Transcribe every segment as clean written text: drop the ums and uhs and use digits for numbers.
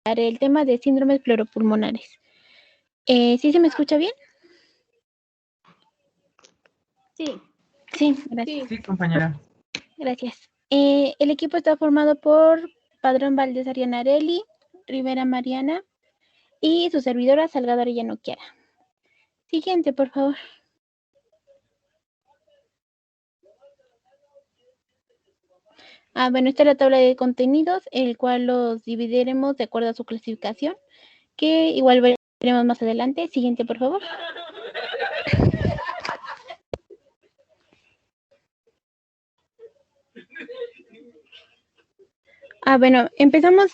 el tema de síndromes pleuropulmonares. ¿Sí se me escucha bien? Sí. Sí, gracias. Sí, compañera. Gracias. El equipo está formado por Padrón Valdés Arianarelli, Rivera Mariana y su servidora Salvador Arellano Chiara. Siguiente, por favor. Bueno, esta es la tabla de contenidos, el cual los dividiremos de acuerdo a su clasificación, que igual veremos más adelante. Siguiente, por favor. Bueno, empezamos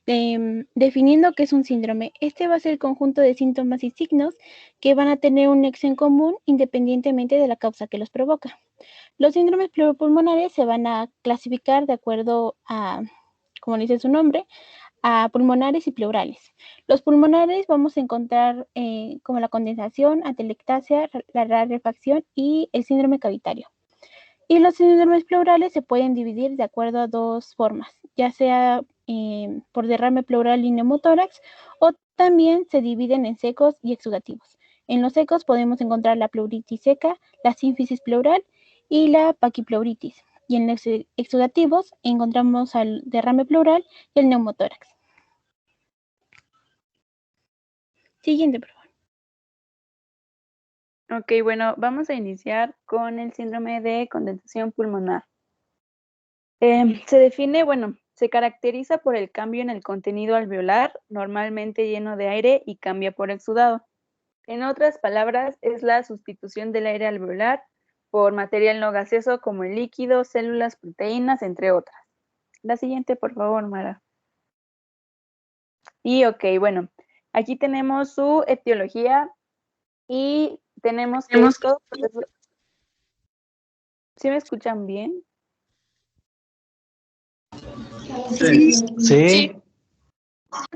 definiendo qué es un síndrome. Este va a ser el conjunto de síntomas y signos que van a tener un nexo en común independientemente de la causa que los provoca. Los síndromes pleuropulmonares se van a clasificar de acuerdo a, como dice su nombre, a pulmonares y pleurales. Los pulmonares vamos a encontrar como la condensación, atelectasia, la rarefacción y el síndrome cavitario. Y los síndromes pleurales se pueden dividir de acuerdo a dos formas, ya sea por derrame pleural y neumotórax, o también se dividen en secos y exudativos. En los secos podemos encontrar la pleuritis seca, la sínfisis pleural y la paquipleuritis. Y en los exudativos encontramos al derrame pleural y el neumotórax. Siguiente, por favor. Ok, bueno, vamos a iniciar con el síndrome de condensación pulmonar. Se define, bueno, se caracteriza por el cambio en el contenido alveolar, normalmente lleno de aire y cambia por exudado. En otras palabras, es la sustitución del aire alveolar por material no gaseoso como el líquido, células, proteínas, entre otras. La siguiente, por favor, Mara. Y ok, bueno, aquí tenemos su etiología y tenemos que todo proceso... ¿Sí me escuchan bien? Sí.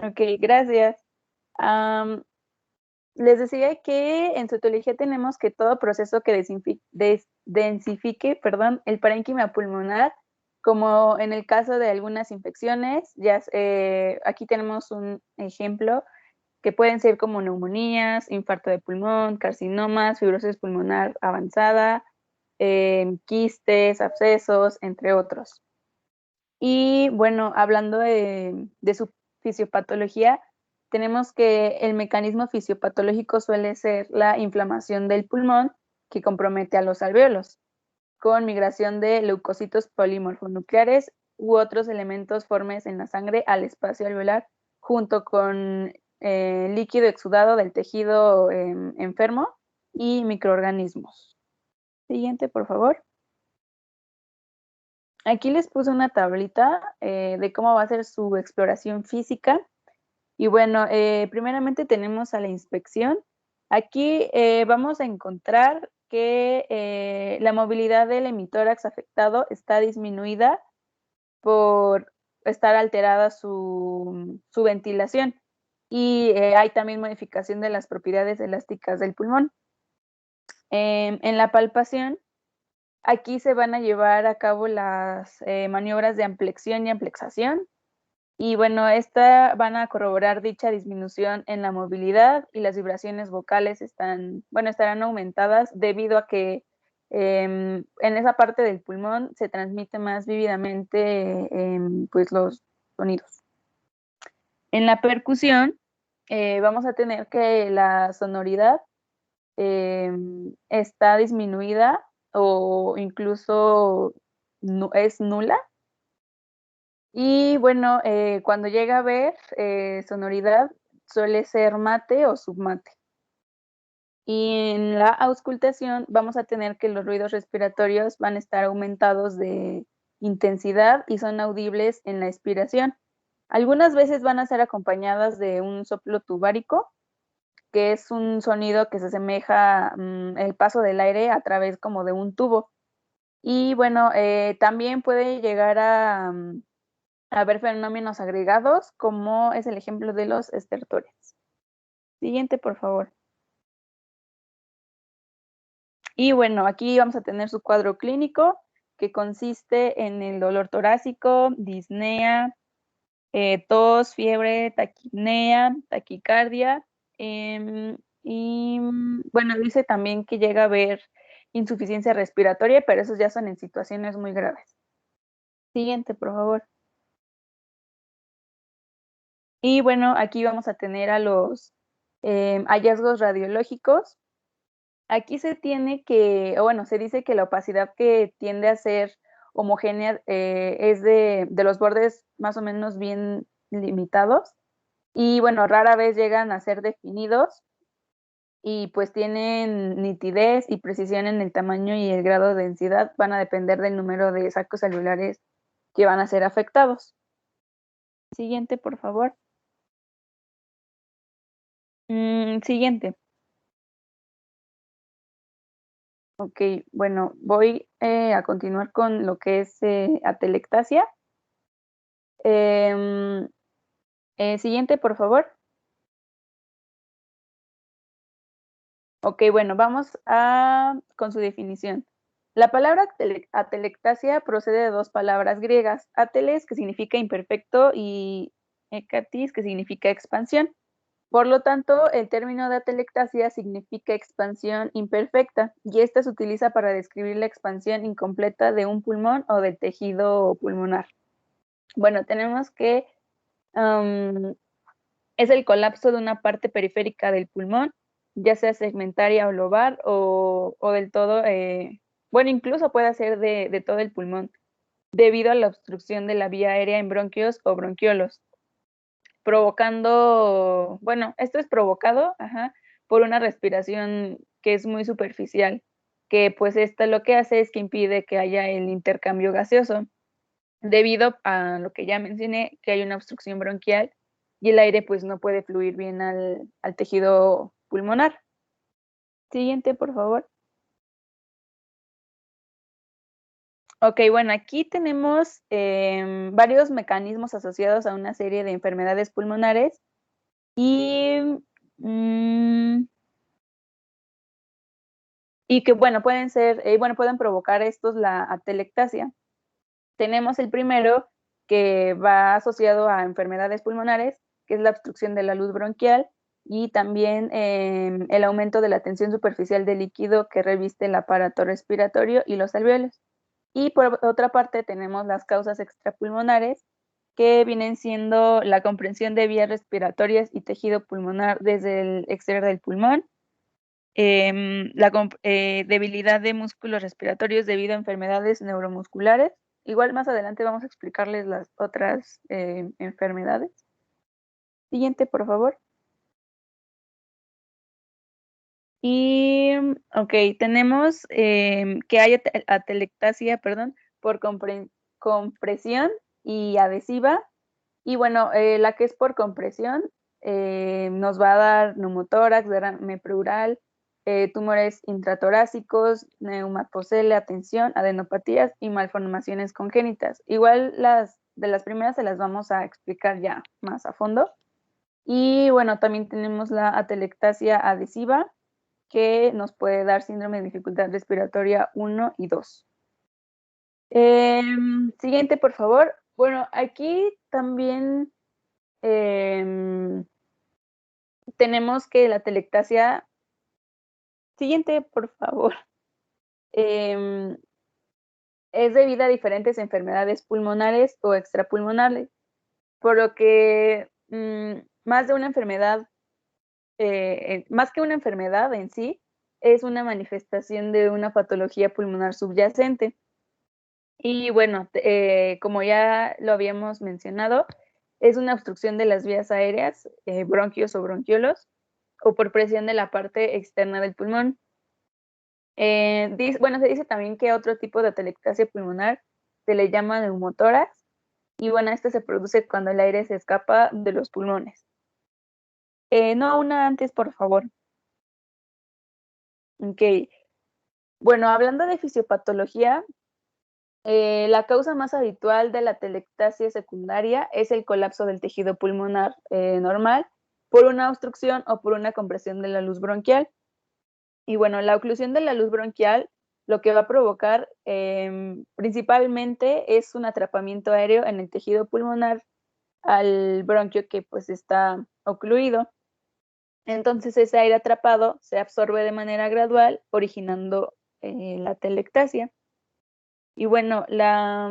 Ok, gracias. Les decía que en su etiología tenemos que todo proceso que densifique, el parénquima pulmonar, como en el caso de algunas infecciones, aquí tenemos un ejemplo que pueden ser como neumonías, infarto de pulmón, carcinomas, fibrosis pulmonar avanzada, quistes, abscesos, entre otros. Y bueno, hablando de su fisiopatología, tenemos que el mecanismo fisiopatológico suele ser la inflamación del pulmón que compromete a los alvéolos, con migración de leucocitos polimorfonucleares u otros elementos formes en la sangre al espacio alveolar, junto con líquido exudado del tejido enfermo y microorganismos. Siguiente, por favor. Aquí les puse una tablita de cómo va a ser su exploración física. Y bueno, primeramente tenemos a la inspección. Aquí vamos a encontrar que la movilidad del hemitórax afectado está disminuida por estar alterada su ventilación. Y hay también modificación de las propiedades elásticas del pulmón. En la palpación, aquí se van a llevar a cabo las maniobras de amplexión y amplexación. Y bueno, van a corroborar dicha disminución en la movilidad y las vibraciones vocales estarán aumentadas debido a que en esa parte del pulmón se transmite más vívidamente pues los sonidos. En la percusión vamos a tener que la sonoridad está disminuida o incluso es nula. Y bueno, cuando llega a ver sonoridad, suele ser mate o submate. Y en la auscultación vamos a tener que los ruidos respiratorios van a estar aumentados de intensidad y son audibles en la expiración. Algunas veces van a ser acompañadas de un soplo tubárico, que es un sonido que se asemeja el paso del aire a través como de un tubo. Y bueno, también puede llegar a haber fenómenos agregados, como es el ejemplo de los estertores. Siguiente, por favor. Y bueno, aquí vamos a tener su cuadro clínico, que consiste en el dolor torácico, disnea, tos, fiebre, taquipnea, taquicardia, y bueno, dice también que llega a haber insuficiencia respiratoria, pero esos ya son en situaciones muy graves. Siguiente, por favor. Y bueno, aquí vamos a tener a los hallazgos radiológicos. Aquí se tiene que, o bueno, se dice que la opacidad que tiende a ser homogénea es de los bordes más o menos bien limitados y bueno, rara vez llegan a ser definidos y pues tienen nitidez y precisión en el tamaño y el grado de densidad, van a depender del número de sacos celulares que van a ser afectados. Siguiente, por favor. Siguiente. Ok, bueno, voy a continuar con lo que es atelectasia. Em, siguiente, por favor. Ok, bueno, vamos con su definición. La palabra atelectasia procede de dos palabras griegas, ateles, que significa imperfecto, y ekatis, que significa expansión. Por lo tanto, el término de atelectasia significa expansión imperfecta, y esta se utiliza para describir la expansión incompleta de un pulmón o del tejido pulmonar. Bueno, tenemos que es el colapso de una parte periférica del pulmón, ya sea segmentaria o lobar o del todo, bueno, incluso puede ser de todo el pulmón, debido a la obstrucción de la vía aérea en bronquios o bronquiolos, provocando, bueno, esto es provocado, por una respiración que es muy superficial, que pues esta lo que hace es que impide que haya el intercambio gaseoso debido a lo que ya mencioné, que hay una obstrucción bronquial y el aire pues no puede fluir bien al tejido pulmonar. Siguiente, por favor. Ok, bueno, aquí tenemos varios mecanismos asociados a una serie de enfermedades pulmonares y, mm, y que, bueno, pueden ser, bueno, pueden provocar estos la atelectasia. Tenemos el primero que va asociado a enfermedades pulmonares, que es la obstrucción de la luz bronquial y también el aumento de la tensión superficial del líquido que reviste el aparato respiratorio y los alveolos. Y por otra parte tenemos las causas extrapulmonares, que vienen siendo la comprensión de vías respiratorias y tejido pulmonar desde el exterior del pulmón, la debilidad de músculos respiratorios debido a enfermedades neuromusculares. Igual más adelante vamos a explicarles las otras enfermedades. Siguiente, por favor. Y, ok, tenemos que hay atelectasia, perdón, por compresión y adhesiva. Y bueno, la que es por compresión nos va a dar neumotórax, derrame pleural, tumores intratorácicos, neumatocele, tensión, adenopatías y malformaciones congénitas. Igual de las primeras se las vamos a explicar ya más a fondo. Y bueno, también tenemos la atelectasia adhesiva, que nos puede dar síndrome de dificultad respiratoria 1 y 2. Siguiente, por favor. Bueno, aquí también tenemos que la atelectasia, siguiente, por favor, em, es debida a diferentes enfermedades pulmonares o extrapulmonares, por lo que más de una enfermedad, más que una enfermedad en sí, es una manifestación de una patología pulmonar subyacente. Y bueno, como ya lo habíamos mencionado, es una obstrucción de las vías aéreas, bronquios o bronquiolos, o por presión de la parte externa del pulmón. Bueno, se dice también que otro tipo de atelectasia pulmonar se le llama neumotórax, y bueno, este se produce cuando el aire se escapa de los pulmones. No, una antes, por favor. Ok. Bueno, hablando de fisiopatología, la causa más habitual de la atelectasia secundaria es el colapso del tejido pulmonar normal por una obstrucción o por una compresión de la luz bronquial. Y bueno, la oclusión de la luz bronquial lo que va a provocar principalmente es un atrapamiento aéreo en el tejido pulmonar al bronquio que pues está ocluido. Entonces ese aire atrapado se absorbe de manera gradual, originando la atelectasia. Y bueno, la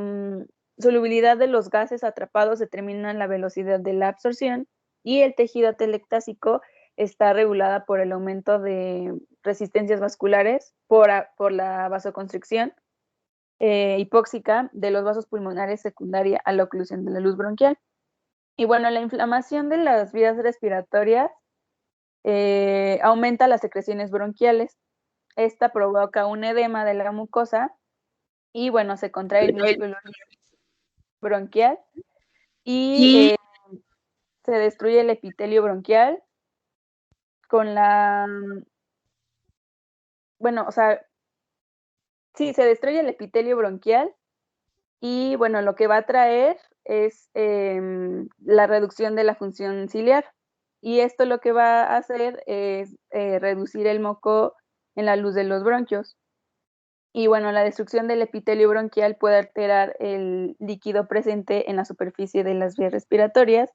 solubilidad de los gases atrapados determina la velocidad de la absorción y el tejido atelectásico está regulada por el aumento de resistencias vasculares por la vasoconstricción hipóxica de los vasos pulmonares secundaria a la oclusión de la luz bronquial. Y bueno, la inflamación de las vías respiratorias aumenta las secreciones bronquiales. Esta provoca un edema de la mucosa y bueno, se contrae el músculo bronquial y se destruye el epitelio bronquial con la, bueno, o sea, sí, se destruye el epitelio bronquial y bueno, lo que va a traer es la reducción de la función ciliar. Y esto lo que va a hacer es reducir el moco en la luz de los bronquios. Y bueno, la destrucción del epitelio bronquial puede alterar el líquido presente en la superficie de las vías respiratorias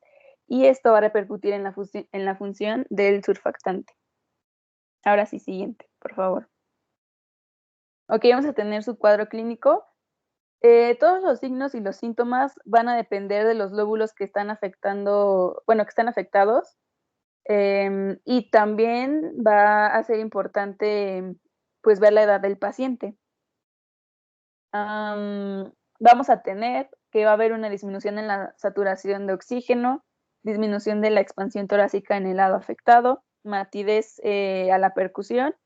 y esto va a repercutir en la función del surfactante. Ahora sí, siguiente, por favor. Ok, vamos a tener su cuadro clínico. Todos los signos y los síntomas van a depender de los lóbulos que están afectados. Y también va a ser importante pues ver la edad del paciente. Vamos a tener que va a haber una disminución en la saturación de oxígeno, disminución de la expansión torácica en el lado afectado, matidez a la percusión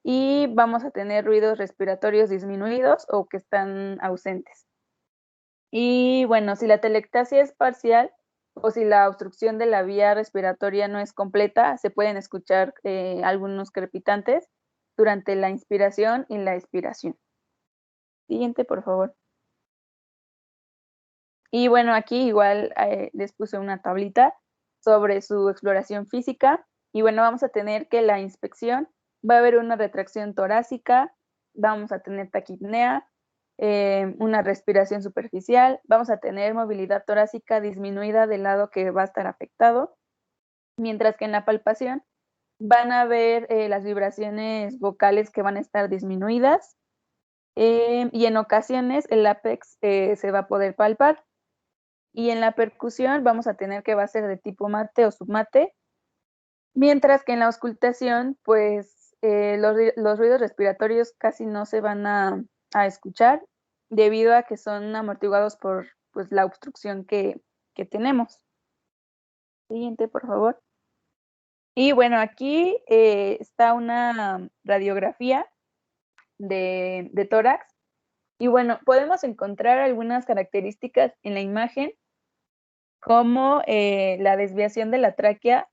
y vamos a tener ruidos respiratorios disminuidos o que están ausentes. Y bueno, si la atelectasia es parcial o si la obstrucción de la vía respiratoria no es completa, se pueden escuchar algunos crepitantes durante la inspiración y la expiración. Siguiente, por favor. Y bueno, aquí igual les puse una tablita sobre su exploración física. Y bueno, vamos a tener que la inspección, va a haber una retracción torácica, vamos a tener taquipnea, una respiración superficial, vamos a tener movilidad torácica disminuida del lado que va a estar afectado, mientras que en la palpación van a ver las vibraciones vocales que van a estar disminuidas y en ocasiones el látex se va a poder palpar. Y en la percusión vamos a tener que va a ser de tipo mate o submate, mientras que en la auscultación, pues los ruidos respiratorios casi no se van a escuchar debido a que son amortiguados por pues, la obstrucción que tenemos. Siguiente, por favor. Y bueno, aquí está una radiografía de tórax. Y bueno, podemos encontrar algunas características en la imagen como la desviación de la tráquea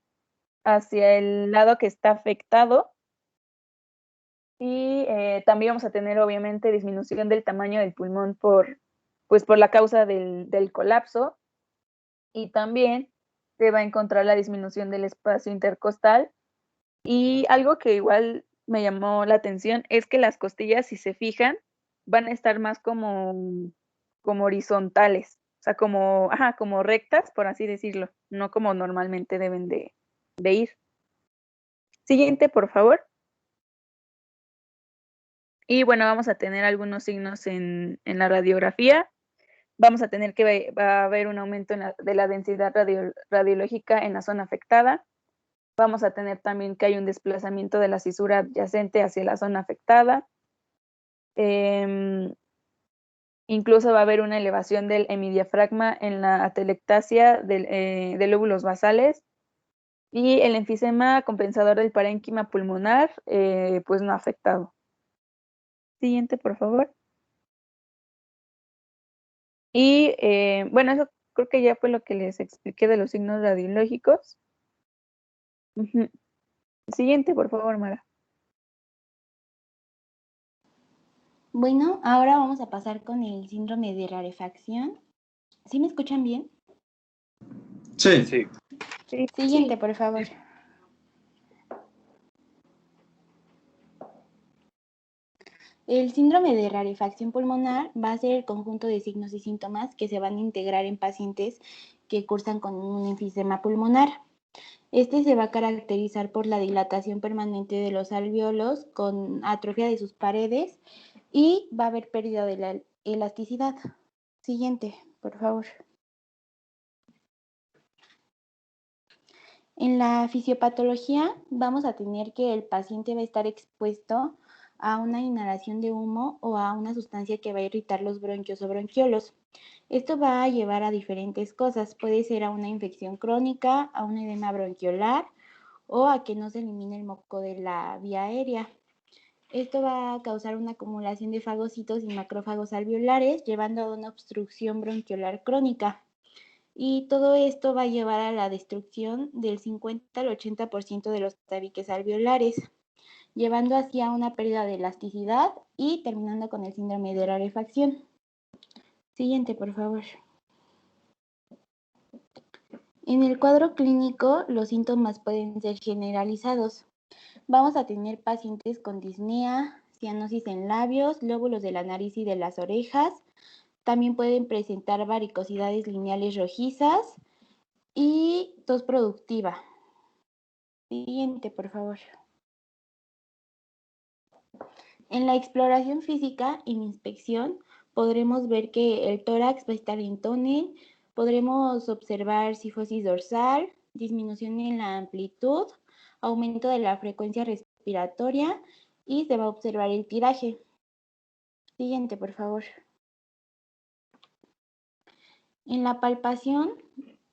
hacia el lado que está afectado y también vamos a tener obviamente disminución del tamaño del pulmón por la causa del colapso y también se va a encontrar la disminución del espacio intercostal y algo que igual me llamó la atención es que las costillas, si se fijan, van a estar más como horizontales, o sea, como rectas, por así decirlo, no como normalmente deben de ir. Siguiente, por favor. Y bueno, vamos a tener algunos signos en la radiografía. Vamos a tener que va a haber un aumento de la densidad radiológica en la zona afectada. Vamos a tener también que hay un desplazamiento de la cisura adyacente hacia la zona afectada. Incluso va a haber una elevación del hemidiafragma en la atelectasia de lóbulos basales y el enfisema compensador del parénquima pulmonar, pues no afectado. Siguiente, por favor. Y bueno, eso creo que ya fue lo que les expliqué de los signos radiológicos. Siguiente, por favor, Mara. Bueno, ahora vamos a pasar con el síndrome de rarefacción. ¿Sí me escuchan bien? Sí. Siguiente, por favor. El síndrome de rarefacción pulmonar va a ser el conjunto de signos y síntomas que se van a integrar en pacientes que cursan con un enfisema pulmonar. Este se va a caracterizar por la dilatación permanente de los alvéolos con atrofia de sus paredes y va a haber pérdida de la elasticidad. Siguiente, por favor. En la fisiopatología vamos a tener que el paciente va a estar expuesto a una inhalación de humo o a una sustancia que va a irritar los bronquios o bronquiolos. Esto va a llevar a diferentes cosas. Puede ser a una infección crónica, a un edema bronquiolar o a que no se elimine el moco de la vía aérea. Esto va a causar una acumulación de fagocitos y macrófagos alveolares, llevando a una obstrucción bronquiolar crónica. Y todo esto va a llevar a la destrucción del 50 al 80% de los tabiques alveolares, llevando así a una pérdida de elasticidad y terminando con el síndrome de rarefacción. Siguiente, por favor. En el cuadro clínico, los síntomas pueden ser generalizados. Vamos a tener pacientes con disnea, cianosis en labios, lóbulos de la nariz y de las orejas. También pueden presentar varicosidades lineales rojizas y tos productiva. Siguiente, por favor. En la exploración física, en inspección, podremos ver que el tórax va a estar en tónen, podremos observar cifosis dorsal, disminución en la amplitud, aumento de la frecuencia respiratoria y se va a observar el tiraje. Siguiente, por favor. En la palpación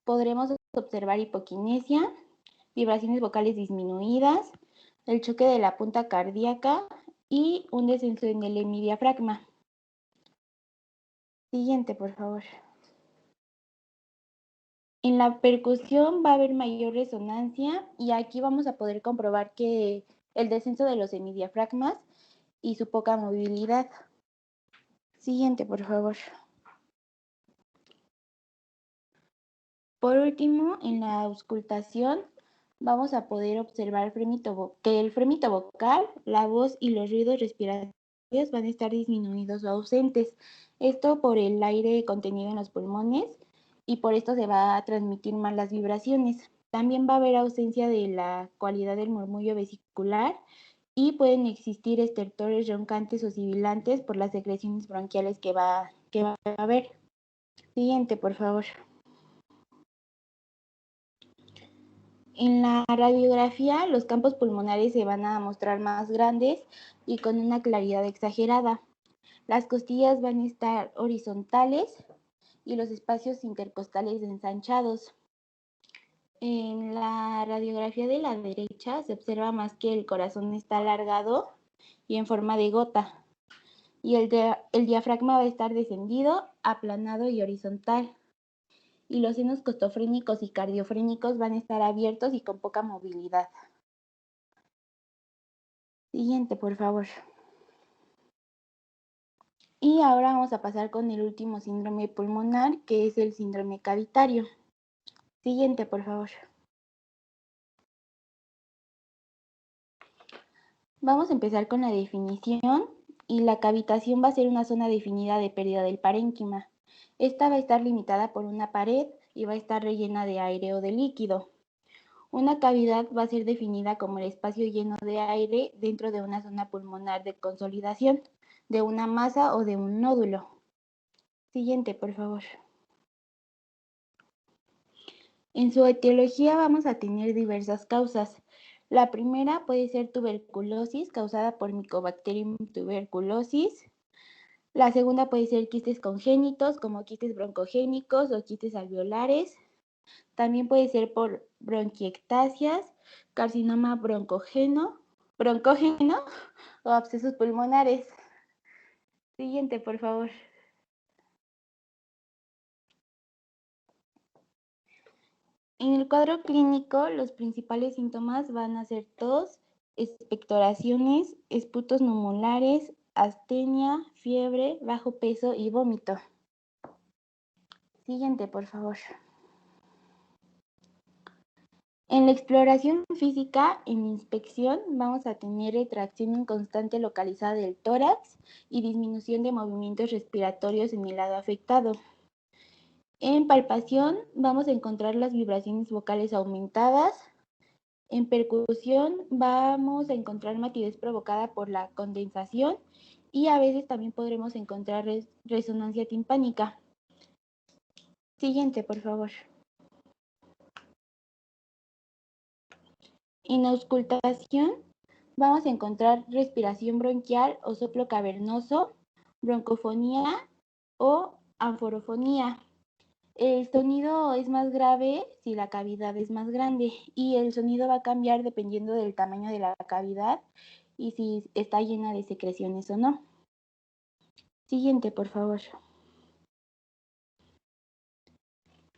podremos observar hipoquinesia, vibraciones vocales disminuidas, el choque de la punta cardíaca y un descenso en el hemidiafragma. Siguiente, por favor. En la percusión va a haber mayor resonancia y aquí vamos a poder comprobar que el descenso de los hemidiafragmas y su poca movilidad. Siguiente, por favor. Por último, en la auscultación vamos a poder observar que el frémito vocal, la voz y los ruidos respiratorios van a estar disminuidos o ausentes. Esto por el aire contenido en los pulmones y por esto se va a transmitir más las vibraciones. También va a haber ausencia de la cualidad del murmullo vesicular y pueden existir estertores roncantes o sibilantes por las secreciones bronquiales que va a haber. Siguiente, por favor. En la radiografía, los campos pulmonares se van a mostrar más grandes y con una claridad exagerada. Las costillas van a estar horizontales y los espacios intercostales ensanchados. En la radiografía de la derecha se observa más que el corazón está alargado y en forma de gota. Y el diafragma va a estar descendido, aplanado y horizontal. Y los senos costofrénicos y cardiofrénicos van a estar abiertos y con poca movilidad. Siguiente, por favor. Y ahora vamos a pasar con el último síndrome pulmonar, que es el síndrome cavitario. Siguiente, por favor. Vamos a empezar con la definición y la cavitación va a ser una zona definida de pérdida del parénquima. Esta va a estar limitada por una pared y va a estar rellena de aire o de líquido. Una cavidad va a ser definida como el espacio lleno de aire dentro de una zona pulmonar de consolidación, de una masa o de un nódulo. Siguiente, por favor. En su etiología vamos a tener diversas causas. La primera puede ser tuberculosis causada por Mycobacterium tuberculosis. La segunda puede ser quistes congénitos como quistes broncogénicos o quistes alveolares. También puede ser por bronquiectasias, carcinoma broncógeno o abscesos pulmonares. Siguiente, por favor. En el cuadro clínico, los principales síntomas van a ser tos, expectoraciones, esputos numulares, astenia, fiebre, bajo peso y vómito. Siguiente, por favor. En la exploración física, en inspección, vamos a tener retracción inconstante localizada del tórax y disminución de movimientos respiratorios en el lado afectado. En palpación vamos a encontrar las vibraciones vocales aumentadas. En percusión vamos a encontrar matidez provocada por la condensación y a veces también podremos encontrar resonancia timpánica. Siguiente, por favor. En auscultación vamos a encontrar respiración bronquial o soplo cavernoso, broncofonía o anforofonía. El sonido es más grave si la cavidad es más grande y el sonido va a cambiar dependiendo del tamaño de la cavidad y si está llena de secreciones o no. Siguiente, por favor.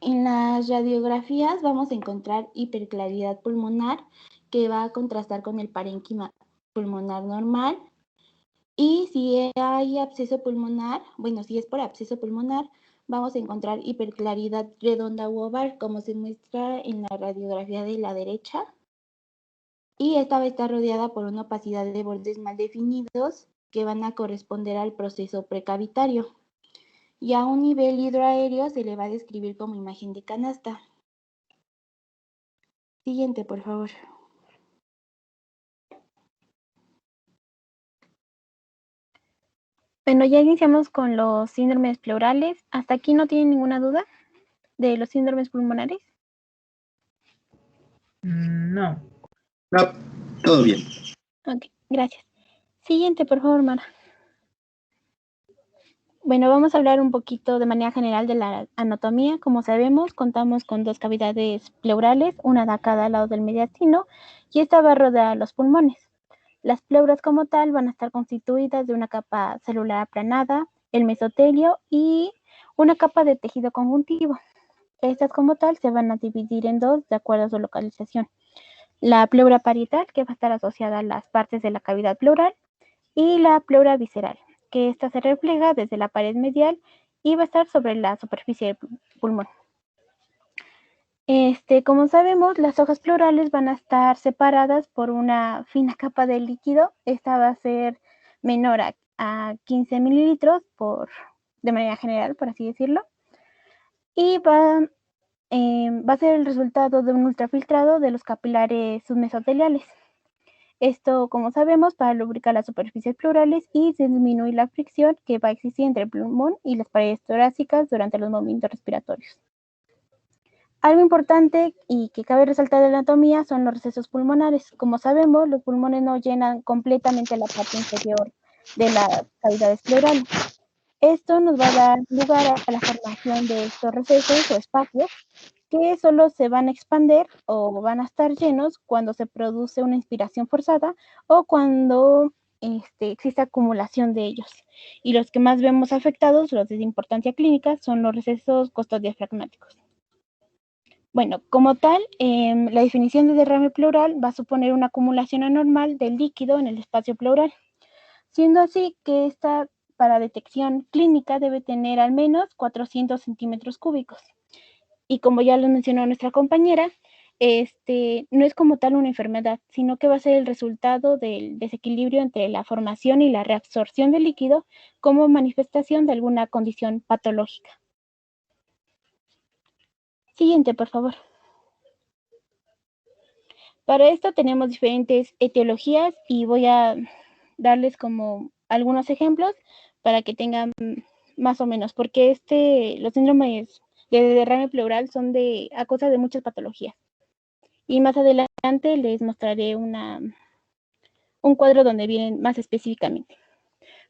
En las radiografías vamos a encontrar hiperclaridad pulmonar que va a contrastar con el parénquima pulmonar normal. Y si hay absceso pulmonar, bueno, si es por absceso pulmonar, vamos a encontrar hiperclaridad redonda u oval, como se muestra en la radiografía de la derecha. Y esta va a estar rodeada por una opacidad de bordes mal definidos que van a corresponder al proceso precavitario. Y a un nivel hidroaéreo se le va a describir como imagen de canasta. Siguiente, por favor. Bueno, ya iniciamos con los síndromes pleurales. ¿Hasta aquí no tienen ninguna duda de los síndromes pulmonares? No. No, todo bien. Ok, gracias. Siguiente, por favor, Mara. Bueno, vamos a hablar un poquito de manera general de la anatomía. Como sabemos, contamos con dos cavidades pleurales, una de cada lado del mediastino, y esta va a rodear los pulmones. Las pleuras como tal van a estar constituidas de una capa celular aplanada, el mesotelio y una capa de tejido conjuntivo. Estas como tal se van a dividir en dos de acuerdo a su localización. La pleura parietal, que va a estar asociada a las partes de la cavidad pleural, y la pleura visceral, que esta se refleja desde la pared medial y va a estar sobre la superficie del pulmón. Como sabemos, las hojas pleurales van a estar separadas por una fina capa de líquido. Esta va a ser menor a 15 mililitros de manera general, por así decirlo. Y va a ser el resultado de un ultrafiltrado de los capilares submesoteliales. Esto, como sabemos, para lubricar las superficies pleurales y disminuir la fricción que va a existir entre el pulmón y las paredes torácicas durante los movimientos respiratorios. Algo importante y que cabe resaltar de la anatomía son los recesos pulmonares. Como sabemos, los pulmones no llenan completamente la parte inferior de las cavidades pleurales. Esto nos va a dar lugar a la formación de estos recesos o espacios que solo se van a expandir o van a estar llenos cuando se produce una inspiración forzada o cuando existe acumulación de ellos. Y los que más vemos afectados, los de importancia clínica, son los recesos costodiafragmáticos. Bueno, como tal, la definición de derrame pleural va a suponer una acumulación anormal del líquido en el espacio pleural, siendo así que esta para detección clínica debe tener al menos 400 centímetros cúbicos. Y como ya lo mencionó nuestra compañera, no es como tal una enfermedad, sino que va a ser el resultado del desequilibrio entre la formación y la reabsorción del líquido como manifestación de alguna condición patológica. Siguiente, por favor. Para esto tenemos diferentes etiologías y voy a darles como algunos ejemplos para que tengan más o menos, porque los síndromes de derrame pleural son a causa de muchas patologías. Y más adelante les mostraré un cuadro donde vienen más específicamente.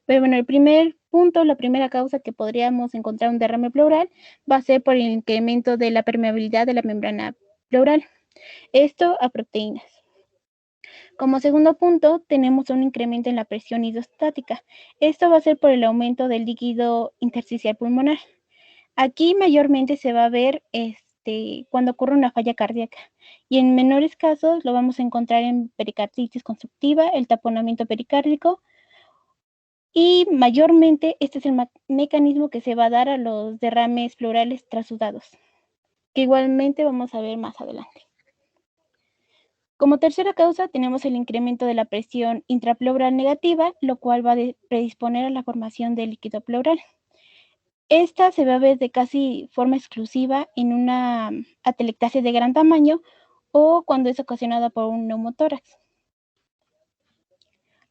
Pero bueno, el primer punto, la primera causa que podríamos encontrar un derrame pleural va a ser por el incremento de la permeabilidad de la membrana pleural. Esto a proteínas. Como segundo punto, tenemos un incremento en la presión hidrostática. Esto va a ser por el aumento del líquido intersticial pulmonar. Aquí mayormente se va a ver cuando ocurre una falla cardíaca y en menores casos lo vamos a encontrar en pericarditis constructiva, el taponamiento pericárdico y mayormente este es el mecanismo que se va a dar a los derrames pleurales trasudados, que igualmente vamos a ver más adelante. Como tercera causa tenemos el incremento de la presión intrapleural negativa, lo cual va a predisponer a la formación de líquido pleural. Esta se va a ver de casi forma exclusiva en una atelectasia de gran tamaño o cuando es ocasionada por un neumotórax.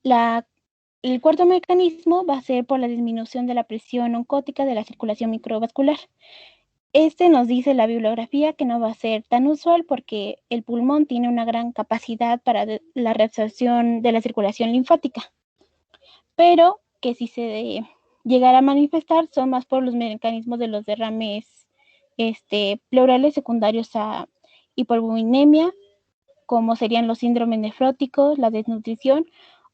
El cuarto mecanismo va a ser por la disminución de la presión oncótica de la circulación microvascular. Este nos dice la bibliografía que no va a ser tan usual porque el pulmón tiene una gran capacidad para la reabsorción de la circulación linfática, pero que si se llegara a manifestar son más por los mecanismos de los derrames pleurales secundarios a hipoalbuminemia, como serían los síndromes nefróticos, la desnutrición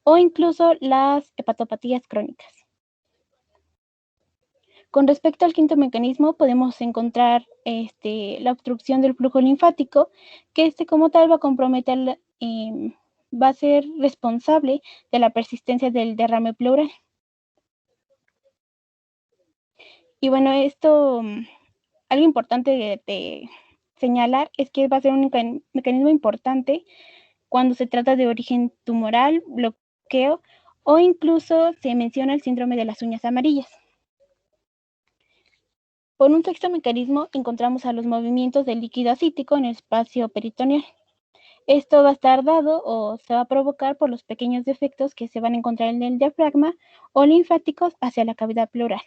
o incluso las hepatopatías crónicas. Con respecto al quinto mecanismo, podemos encontrar la obstrucción del flujo linfático, que como tal va a comprometer, va a ser responsable de la persistencia del derrame pleural. Y bueno, esto, algo importante de señalar es que va a ser un mecanismo importante cuando se trata de origen tumoral, bloqueo o incluso se menciona el síndrome de las uñas amarillas. Por un sexto mecanismo encontramos a los movimientos del líquido acítico en el espacio peritoneal. Esto va a estar dado o se va a provocar por los pequeños defectos que se van a encontrar en el diafragma o linfáticos hacia la cavidad pleural.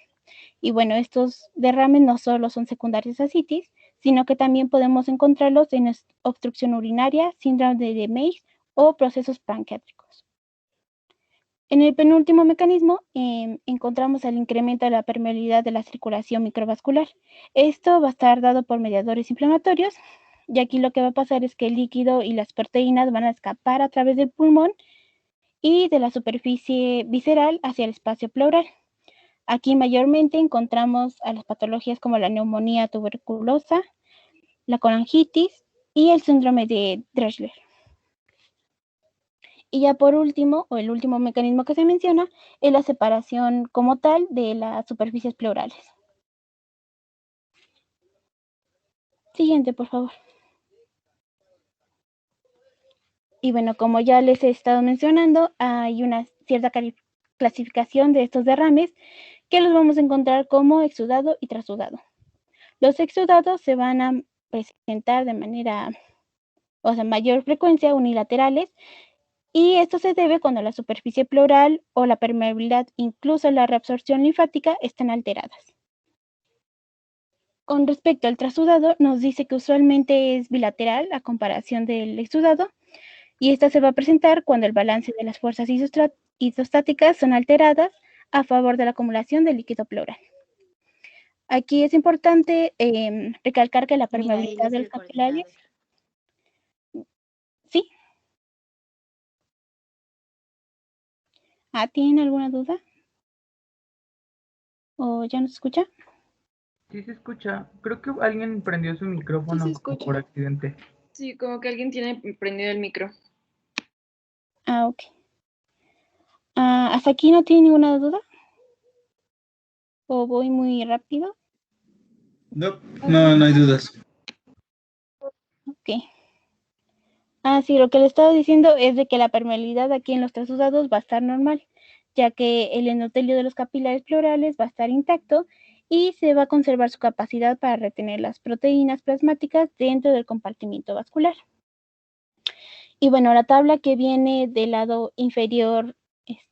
Y bueno, estos derrames no solo son secundarios a ascitis, sino que también podemos encontrarlos en obstrucción urinaria, síndrome de Meigs o procesos pancreáticos. En el penúltimo mecanismo encontramos el incremento de la permeabilidad de la circulación microvascular. Esto va a estar dado por mediadores inflamatorios, y aquí lo que va a pasar es que el líquido y las proteínas van a escapar a través del pulmón y de la superficie visceral hacia el espacio pleural. Aquí mayormente encontramos a las patologías como la neumonía tuberculosa, la colangitis y el síndrome de Drechsler. Y ya por último, o el último mecanismo que se menciona, es la separación como tal de las superficies pleurales. Siguiente, por favor. Y bueno, como ya les he estado mencionando, hay una cierta clasificación de estos derrames que los vamos a encontrar como exudado y trasudado. Los exudados se van a presentar de manera, mayor frecuencia unilaterales, y esto se debe cuando la superficie pleural o la permeabilidad, incluso la reabsorción linfática, están alteradas. Con respecto al trasudado, nos dice que usualmente es bilateral a comparación del exudado, y esta se va a presentar cuando el balance de las fuerzas isostáticas son alteradas a favor de la acumulación de líquido pleural. Aquí es importante recalcar que la permeabilidad de los capilares... ¿Sí? ¿Tienen alguna duda? ¿O ya nos escucha? Sí se escucha. Creo que alguien prendió su micrófono por accidente. Sí, como que alguien tiene prendido el micro. Ok. ¿Hasta aquí no tiene ninguna duda? ¿O voy muy rápido? No hay dudas. Ok. Sí, lo que le estaba diciendo es de que la permeabilidad aquí en los trasudados va a estar normal, ya que el endotelio de los capilares pleurales va a estar intacto y se va a conservar su capacidad para retener las proteínas plasmáticas dentro del compartimiento vascular. Y bueno, la tabla que viene del lado inferior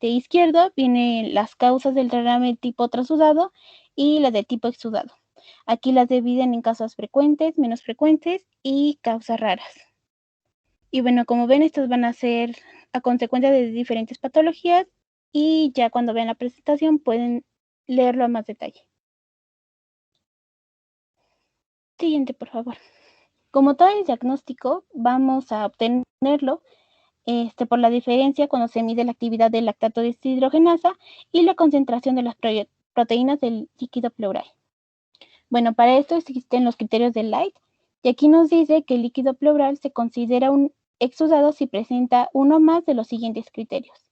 izquierdo vienen las causas del derrame tipo trasudado y las de tipo exudado. Aquí las dividen en causas frecuentes, menos frecuentes y causas raras. Y bueno, como ven, estas van a ser a consecuencia de diferentes patologías, y ya cuando vean la presentación pueden leerlo a más detalle. Siguiente, por favor. Como todo el diagnóstico, vamos a obtenerlo por la diferencia cuando se mide la actividad del lactato deshidrogenasa y la concentración de las proteínas del líquido pleural. Bueno, para esto existen los criterios de Light, y aquí nos dice que el líquido pleural se considera un exudado si presenta uno más de los siguientes criterios,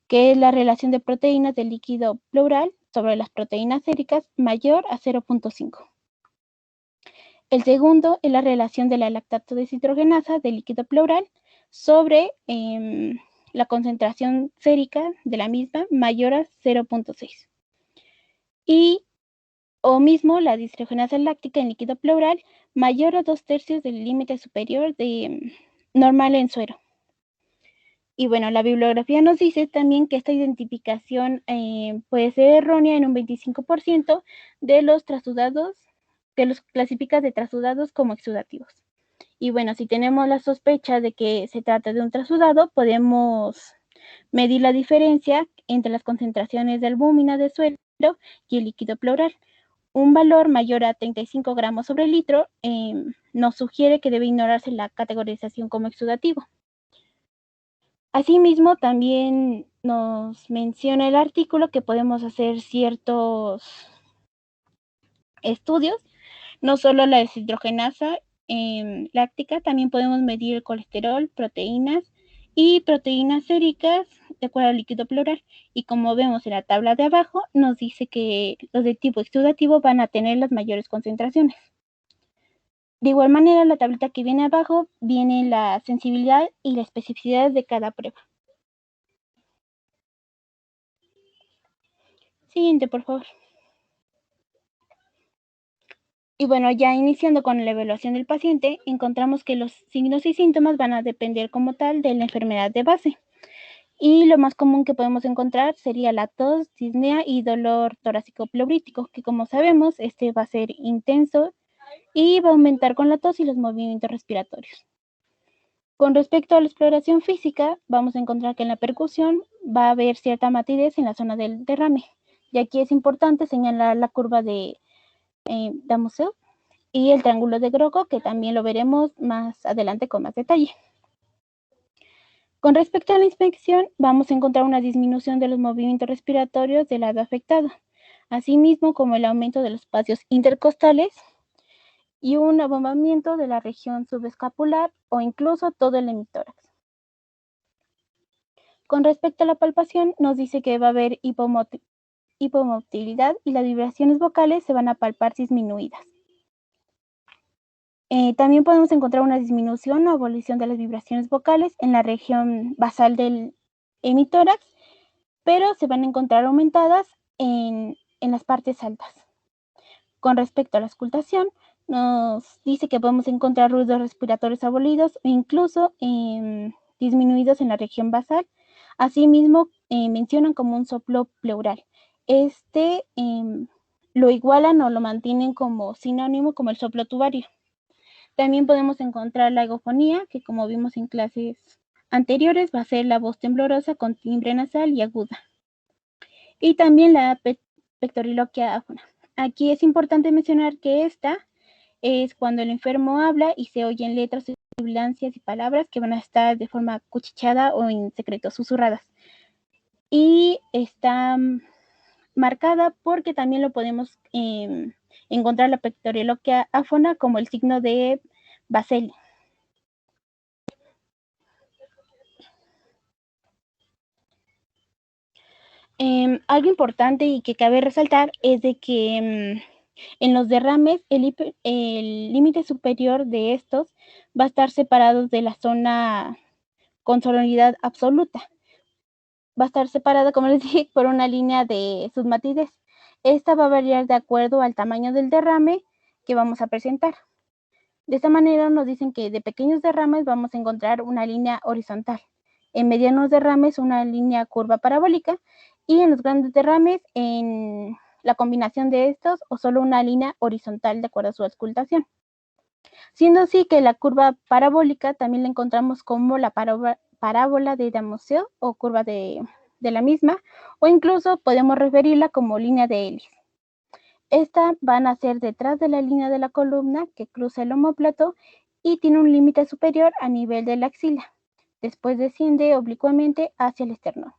que es la relación de proteínas del líquido pleural sobre las proteínas séricas mayor a 0.5. El segundo es la relación de la lactato deshidrogenasa del líquido pleural sobre la concentración sérica de la misma mayor a 0.6. Y o mismo la deshidrogenasa láctica en líquido pleural mayor a 2/3 del límite superior de normal en suero. Y bueno, la bibliografía nos dice también que esta identificación puede ser errónea en un 25% de los trasudados, que los clasifica de trasudados como exudativos. Y bueno, si tenemos la sospecha de que se trata de un trasudado, podemos medir la diferencia entre las concentraciones de albúmina de suero y el líquido pleural. Un valor mayor a 35 gramos sobre litro nos sugiere que debe ignorarse la categorización como exudativo. Asimismo, también nos menciona el artículo que podemos hacer ciertos estudios, no solo la deshidrogenasa láctica, también podemos medir el colesterol, proteínas y proteínas séricas de acuerdo al líquido pleural. Y como vemos en la tabla de abajo, nos dice que los de tipo exudativo van a tener las mayores concentraciones. De igual manera, la tablita que viene abajo viene la sensibilidad y la especificidad de cada prueba. Siguiente, por favor. Y bueno, ya iniciando con la evaluación del paciente, encontramos que los signos y síntomas van a depender como tal de la enfermedad de base. Y lo más común que podemos encontrar sería la tos, disnea y dolor torácico pleurítico, que como sabemos, este va a ser intenso y va a aumentar con la tos y los movimientos respiratorios. Con respecto a la exploración física, vamos a encontrar que en la percusión va a haber cierta matidez en la zona del derrame. Y aquí es importante señalar la curva de Damoiseau y el triángulo de Grogo, que también lo veremos más adelante con más detalle. Con respecto a la inspección, vamos a encontrar una disminución de los movimientos respiratorios del lado afectado, asimismo como el aumento de los espacios intercostales y un abombamiento de la región subescapular o incluso todo el hemitórax. Con respecto a la palpación, nos dice que va a haber hipomotilidad y las vibraciones vocales se van a palpar disminuidas. También podemos encontrar una disminución o abolición de las vibraciones vocales en la región basal del hemitórax, pero se van a encontrar aumentadas en las partes altas. Con respecto a la auscultación, nos dice que podemos encontrar ruidos respiratorios abolidos o incluso disminuidos en la región basal. Asimismo, mencionan como un soplo pleural. Lo igualan o lo mantienen como sinónimo como el soplo tubario. También podemos encontrar la egofonía, que como vimos en clases anteriores, va a ser la voz temblorosa con timbre nasal y aguda. Y también la pectoriloquia áfona. Aquí es importante mencionar que esta es cuando el enfermo habla y se oyen letras, sibilancias y palabras que van a estar de forma cuchicheada o en secreto, susurradas. Y está marcada porque también lo podemos encontrar la pectoriloquia áfona como el signo de Baselli. Algo importante y que cabe resaltar es de que en los derrames el límite superior de estos va a estar separado de la zona con solubilidad absoluta. Va a estar separada, como les dije, por una línea de submatidez. Esta va a variar de acuerdo al tamaño del derrame que vamos a presentar. De esta manera nos dicen que de pequeños derrames vamos a encontrar una línea horizontal, en medianos derrames una línea curva parabólica y en los grandes derrames en la combinación de estos o solo una línea horizontal de acuerdo a su auscultación. Siendo así que la curva parabólica también la encontramos como la parábola de Damoiseau o curva de la misma, o incluso podemos referirla como línea de hélice. Esta va a nacer detrás de la línea de la columna que cruza el omóplato y tiene un límite superior a nivel de la axila. Después desciende oblicuamente hacia el esternón.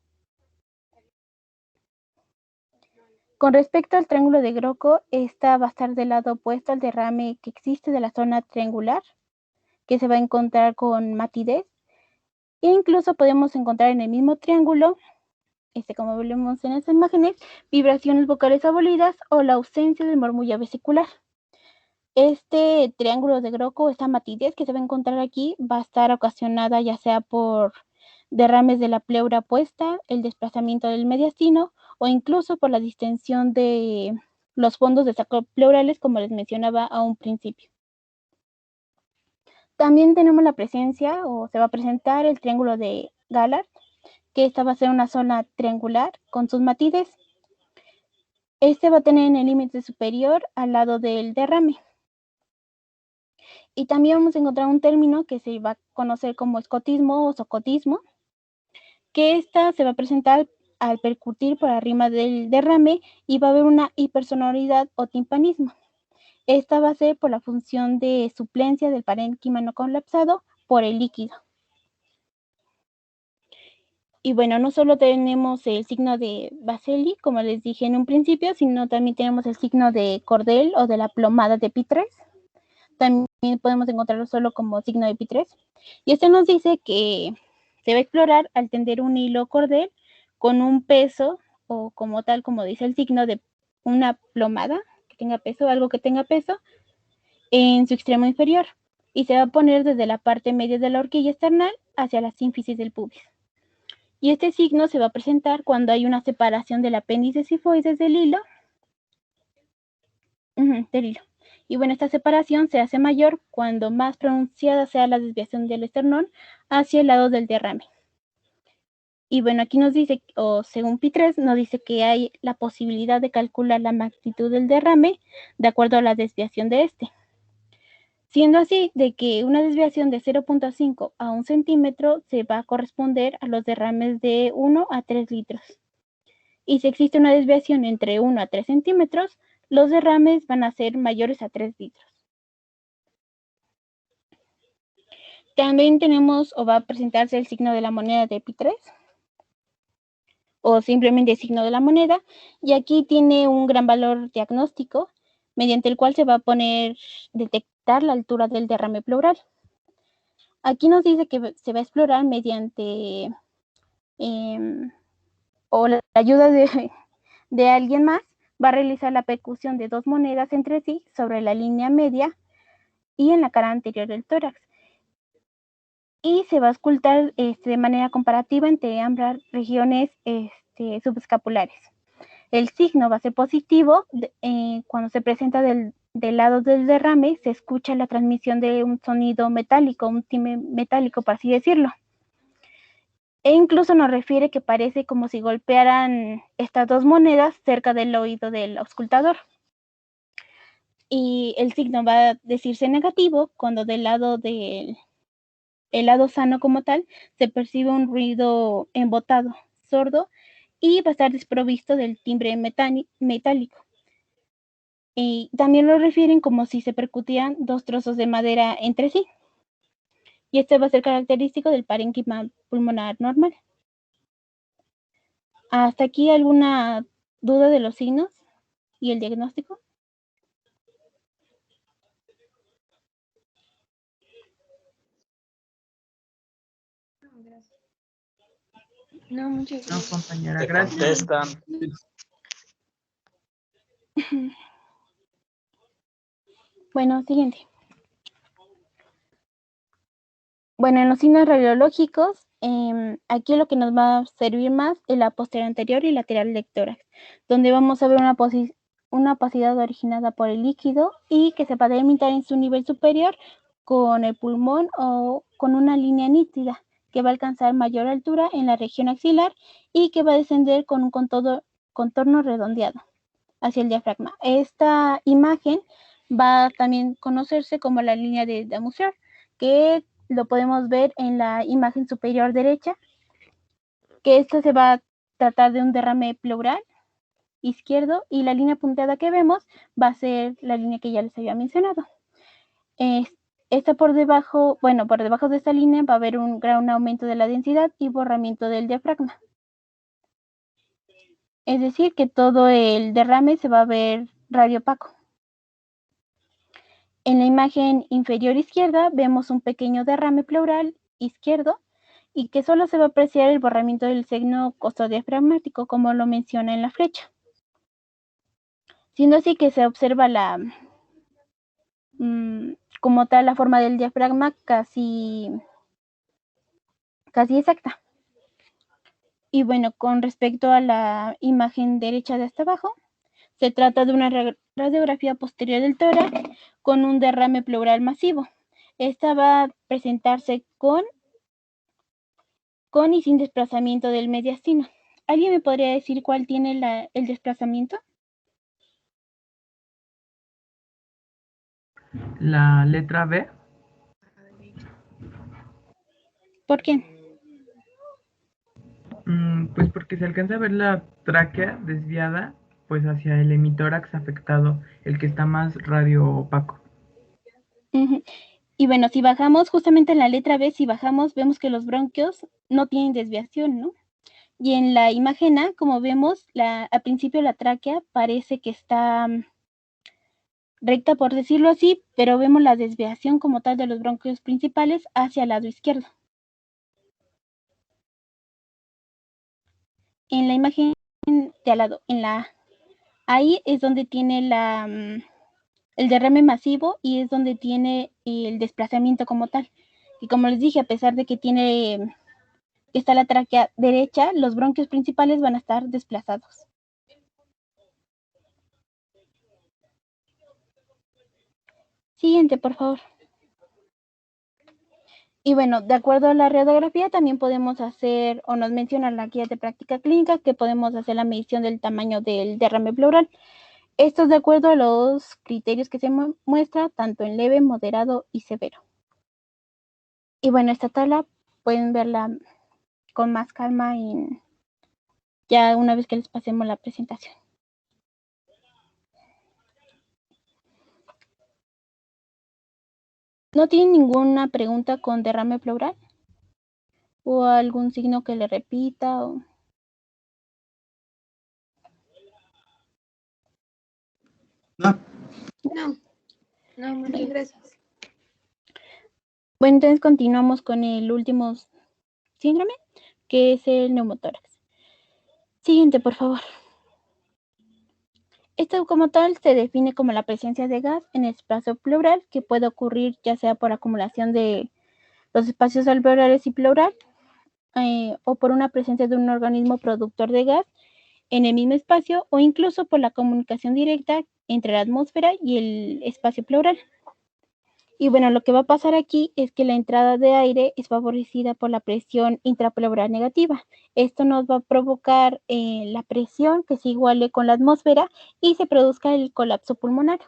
Con respecto al triángulo de Grogo, esta va a estar del lado opuesto al derrame que existe de la zona triangular, que se va a encontrar con matidez. E incluso podemos encontrar en el mismo triángulo, como vemos en estas imágenes, vibraciones vocales abolidas o la ausencia de murmullo vesicular. Este triángulo de Grogo, esta matidez que se va a encontrar aquí, va a estar ocasionada ya sea por derrames de la pleura opuesta, el desplazamiento del mediastino o incluso por la distensión de los fondos de saco pleurales, como les mencionaba a un principio. También tenemos la presencia, o se va a presentar, el triángulo de Gallard, que esta va a ser una zona triangular con sus matices. Este va a tener en el límite superior al lado del derrame. Y también vamos a encontrar un término que se va a conocer como escotismo o socotismo, que esta se va a presentar al percutir por arriba del derrame y va a haber una hipersonoridad o timpanismo. Esta va a ser por la función de suplencia del parénquima no colapsado por el líquido. Y bueno, no solo tenemos el signo de Baselli, como les dije en un principio, sino también tenemos el signo de cordel o de la plomada de Pi3. También podemos encontrarlo solo como signo de Pi3. Y este nos dice que se va a explorar al tender un hilo cordel con un peso, o como tal, como dice el signo, de una plomada que tenga peso, algo que tenga peso, en su extremo inferior. Y se va a poner desde la parte media de la horquilla esternal hacia la sínfisis del pubis. Y este signo se va a presentar cuando hay una separación del apéndice sifoides del hilo. Y bueno, esta separación se hace mayor cuando más pronunciada sea la desviación del esternón hacia el lado del derrame. Y bueno, aquí nos dice, o según Pi3, nos dice que hay la posibilidad de calcular la magnitud del derrame de acuerdo a la desviación de este. Siendo así de que una desviación de 0.5 a 1 centímetro se va a corresponder a los derrames de 1 a 3 litros. Y si existe una desviación entre 1 a 3 centímetros, los derrames van a ser mayores a 3 litros. También tenemos, o va a presentarse, el signo de la moneda de Pi3, o simplemente el signo de la moneda, y aquí tiene un gran valor diagnóstico, mediante el cual se va a detectar la altura del derrame pleural. Aquí nos dice que se va a explorar mediante o la ayuda de alguien más, va a realizar la percusión de dos monedas entre sí sobre la línea media y en la cara anterior del tórax. Y se va a auscultar de manera comparativa entre ambas regiones subescapulares. El signo va a ser positivo cuando se presenta del lado del derrame, se escucha la transmisión de un sonido metálico, un timbre metálico, por así decirlo. E incluso nos refiere que parece como si golpearan estas dos monedas cerca del oído del auscultador. Y el signo va a decirse negativo cuando del lado el lado sano como tal se percibe un ruido embotado, sordo, y va a estar desprovisto del timbre metálico. Y también lo refieren como si se percutían dos trozos de madera entre sí. Y este va a ser característico del parénquima pulmonar normal. ¿Hasta aquí alguna duda de los signos y el diagnóstico? No, muchas No, gracias. compañera, Te gracias. contestan. Bueno, siguiente. Bueno, en los signos radiológicos, aquí lo que nos va a servir más es la posterior anterior y lateral del tórax, donde vamos a ver una opacidad originada por el líquido y que se va a delimitar en su nivel superior con el pulmón o con una línea nítida que va a alcanzar mayor altura en la región axilar y que va a descender con un contorno redondeado hacia el diafragma. Esta imagen va a también conocerse como la línea de Damuser, que lo podemos ver en la imagen superior derecha, que esta se va a tratar de un derrame pleural izquierdo y la línea punteada que vemos va a ser la línea que ya les había mencionado. Esta por debajo de esta línea va a haber un gran aumento de la densidad y borramiento del diafragma. Es decir, que todo el derrame se va a ver radiopaco. En la imagen inferior izquierda vemos un pequeño derrame pleural izquierdo y que solo se va a apreciar el borramiento del signo costodiafragmático, como lo menciona en la flecha. Siendo así que se observa como tal la forma del diafragma casi exacta. Y bueno, con respecto a la imagen derecha de hasta abajo, Se trata de una radiografía posterior del tórax con un derrame pleural masivo. Esta va a presentarse con y sin desplazamiento del mediastino. ¿Alguien me podría decir cuál tiene el desplazamiento? La letra B. ¿Por qué? Pues porque se alcanza a ver la tráquea desviada pues hacia el hemitórax afectado, el que está más radioopaco. Y bueno, si bajamos justamente en la letra B, si bajamos, vemos que los bronquios no tienen desviación, ¿no? Y en la imagen A, como vemos, al principio la tráquea parece que está recta, por decirlo así, pero vemos la desviación como tal de los bronquios principales hacia el lado izquierdo. En la imagen de al lado, ahí es donde tiene el derrame masivo y es donde tiene el desplazamiento como tal. Y como les dije, a pesar de que está la tráquea derecha, los bronquios principales van a estar desplazados. Siguiente, por favor. Y bueno, de acuerdo a la radiografía, también podemos hacer, o nos menciona la guía de práctica clínica, que podemos hacer la medición del tamaño del derrame pleural. Esto es de acuerdo a los criterios que se muestra, tanto en leve, moderado y severo. Y bueno, esta tabla pueden verla con más calma ya una vez que les pasemos la presentación. ¿No tienen ninguna pregunta con derrame pleural? ¿O algún signo que le repita? No, muchas gracias. Bueno, entonces continuamos con el último síndrome, que es el neumotórax. Siguiente, por favor. Esto como tal se define como la presencia de gas en el espacio pleural, que puede ocurrir ya sea por acumulación de los espacios alveolares y pleural, o por una presencia de un organismo productor de gas en el mismo espacio, o incluso por la comunicación directa entre la atmósfera y el espacio pleural. Y bueno, lo que va a pasar aquí es que la entrada de aire es favorecida por la presión intrapleural negativa. Esto nos va a provocar la presión que se iguale con la atmósfera y se produzca el colapso pulmonar.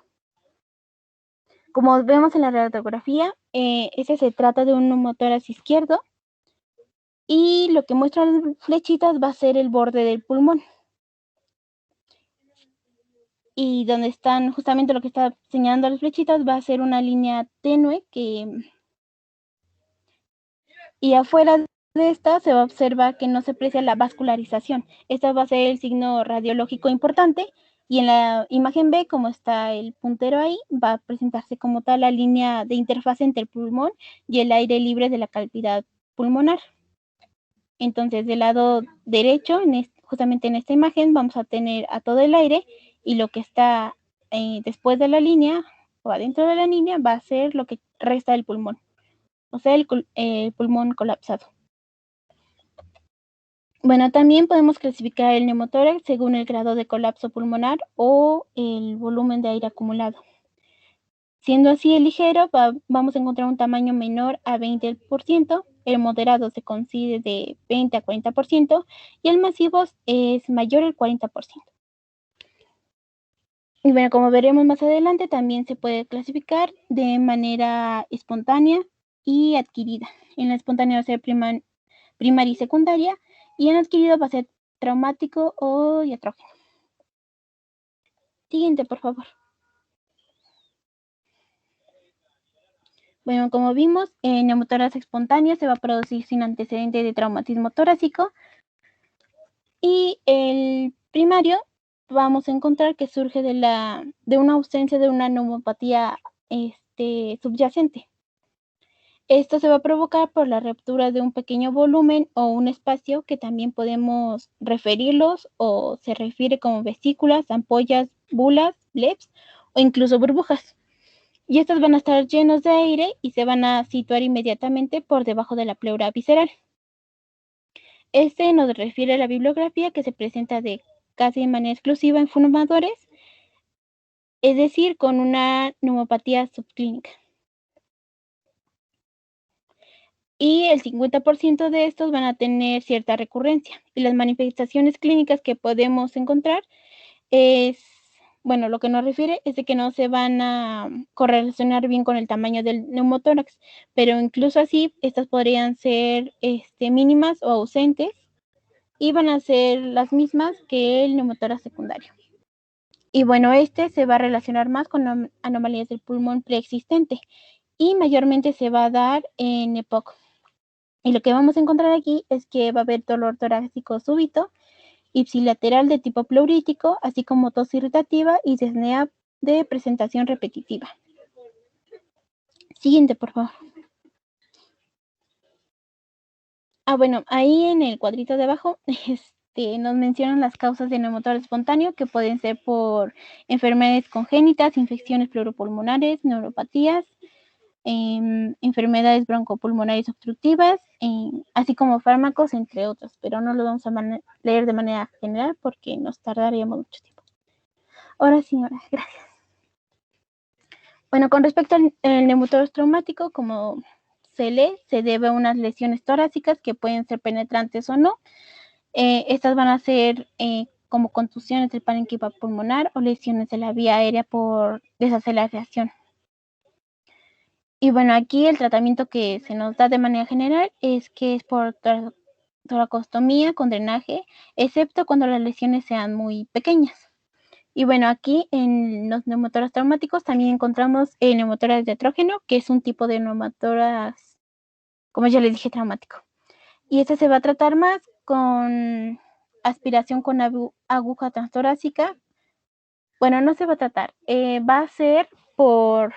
Como vemos en la radiografía, ese se trata de un neumotórax izquierdo y lo que muestran las flechitas va a ser el borde del pulmón. Y donde están justamente lo que está señalando las flechitas va a ser una línea tenue y afuera de esta se va a observar que no se aprecia la vascularización. Esta va a ser el signo radiológico importante y en la imagen B, como está el puntero ahí, va a presentarse como tal la línea de interfaz entre el pulmón y el aire libre de la cavidad pulmonar. Entonces, del lado derecho, justamente en esta imagen, vamos a tener a todo el aire y lo que está después de la línea o adentro de la línea va a ser lo que resta del pulmón, o sea, el pulmón colapsado. Bueno, también podemos clasificar el neumotórax según el grado de colapso pulmonar o el volumen de aire acumulado. Siendo así el ligero, vamos a encontrar un tamaño menor a 20%, el moderado se considera de 20 a 40% y el masivo es mayor al 40%. Y bueno, como veremos más adelante, también se puede clasificar de manera espontánea y adquirida. En la espontánea va a ser primaria y secundaria, y en la adquirida va a ser traumático o diatrógeno. Siguiente, por favor. Bueno, como vimos, en neumotórax espontánea se va a producir sin antecedente de traumatismo torácico. Y el primario vamos a encontrar que surge de una ausencia de una neumopatía subyacente. Esto se va a provocar por la ruptura de un pequeño volumen o un espacio que también podemos referirlos o se refiere como vesículas, ampollas, bulas, bleps o incluso burbujas. Y estas van a estar llenos de aire y se van a situar inmediatamente por debajo de la pleura visceral. Este nos refiere a la bibliografía que se presenta casi de manera exclusiva en fumadores es decir, con una neumopatía subclínica. Y el 50% de estos van a tener cierta recurrencia. Y las manifestaciones clínicas que podemos encontrar es, bueno, lo que nos refiere es de que no se van a correlacionar bien con el tamaño del neumotórax, pero incluso así, estas podrían ser mínimas o ausentes y van a ser las mismas que el neumotórax secundario. Y bueno, se va a relacionar más con anomalías del pulmón preexistente y mayormente se va a dar en EPOC. Y lo que vamos a encontrar aquí es que va a haber dolor torácico súbito, ipsilateral de tipo pleurítico, así como tos irritativa y disnea de presentación repetitiva. Siguiente, por favor. Bueno, ahí en el cuadrito de abajo nos mencionan las causas de neumotórax espontáneo, que pueden ser por enfermedades congénitas, infecciones pleuropulmonares, neuropatías, enfermedades broncopulmonares obstructivas, así como fármacos, entre otros, pero no lo vamos a leer de manera general porque nos tardaríamos mucho tiempo. Ahora, señora, gracias. Bueno, con respecto al neumotórax traumático, como se lee, se debe a unas lesiones torácicas que pueden ser penetrantes o no. Estas van a ser como contusiones del parénquima pulmonar o lesiones de la vía aérea por desaceleración. Y bueno, aquí el tratamiento que se nos da de manera general es que es por toracostomía con drenaje, excepto cuando las lesiones sean muy pequeñas. Y bueno, aquí en los neumotórax traumáticos también encontramos el neumotórax de nitrógeno, que es un tipo de neumotórax, como ya les dije, traumático. Y este se va a tratar más con aspiración con aguja transtorácica. Bueno, no se va a tratar, va a ser por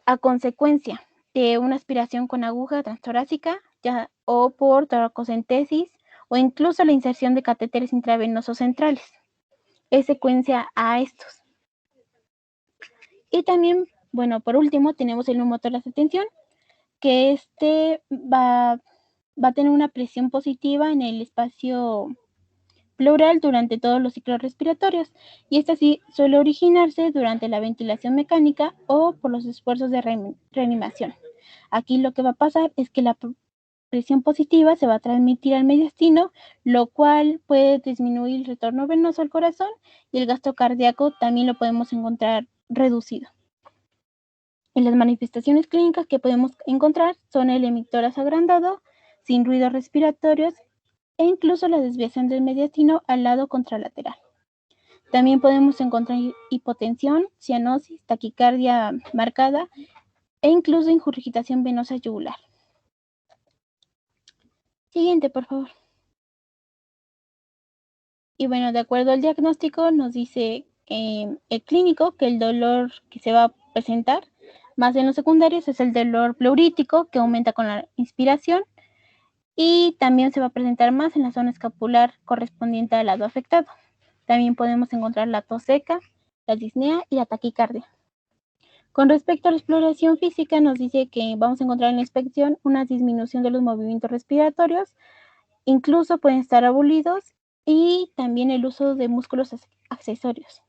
a consecuencia de una aspiración con aguja transtorácica o por toracocentesis o incluso la inserción de catéteres intravenosos centrales. Es secuencia a estos. Y también, bueno, por último tenemos el neumotórax de tensión, que va a tener una presión positiva en el espacio pleural durante todos los ciclos respiratorios, y esta sí suele originarse durante la ventilación mecánica o por los esfuerzos de reanimación. Aquí lo que va a pasar es que la presión positiva se va a transmitir al mediastino, lo cual puede disminuir el retorno venoso al corazón, y el gasto cardíaco también lo podemos encontrar reducido. Y las manifestaciones clínicas que podemos encontrar son el hemitórax agrandado, sin ruidos respiratorios, e incluso la desviación del mediastino al lado contralateral. También podemos encontrar hipotensión, cianosis, taquicardia marcada e incluso ingurgitación venosa yugular. Siguiente, por favor. Y bueno, de acuerdo al diagnóstico, nos dice el clínico que el dolor que se va a presentar más en los secundarios es el dolor pleurítico, que aumenta con la inspiración, y también se va a presentar más en la zona escapular correspondiente al lado afectado. También podemos encontrar la tos seca, la disnea y la taquicardia. Con respecto a la exploración física, nos dice que vamos a encontrar en la inspección una disminución de los movimientos respiratorios, incluso pueden estar abolidos, y también el uso de músculos accesorios.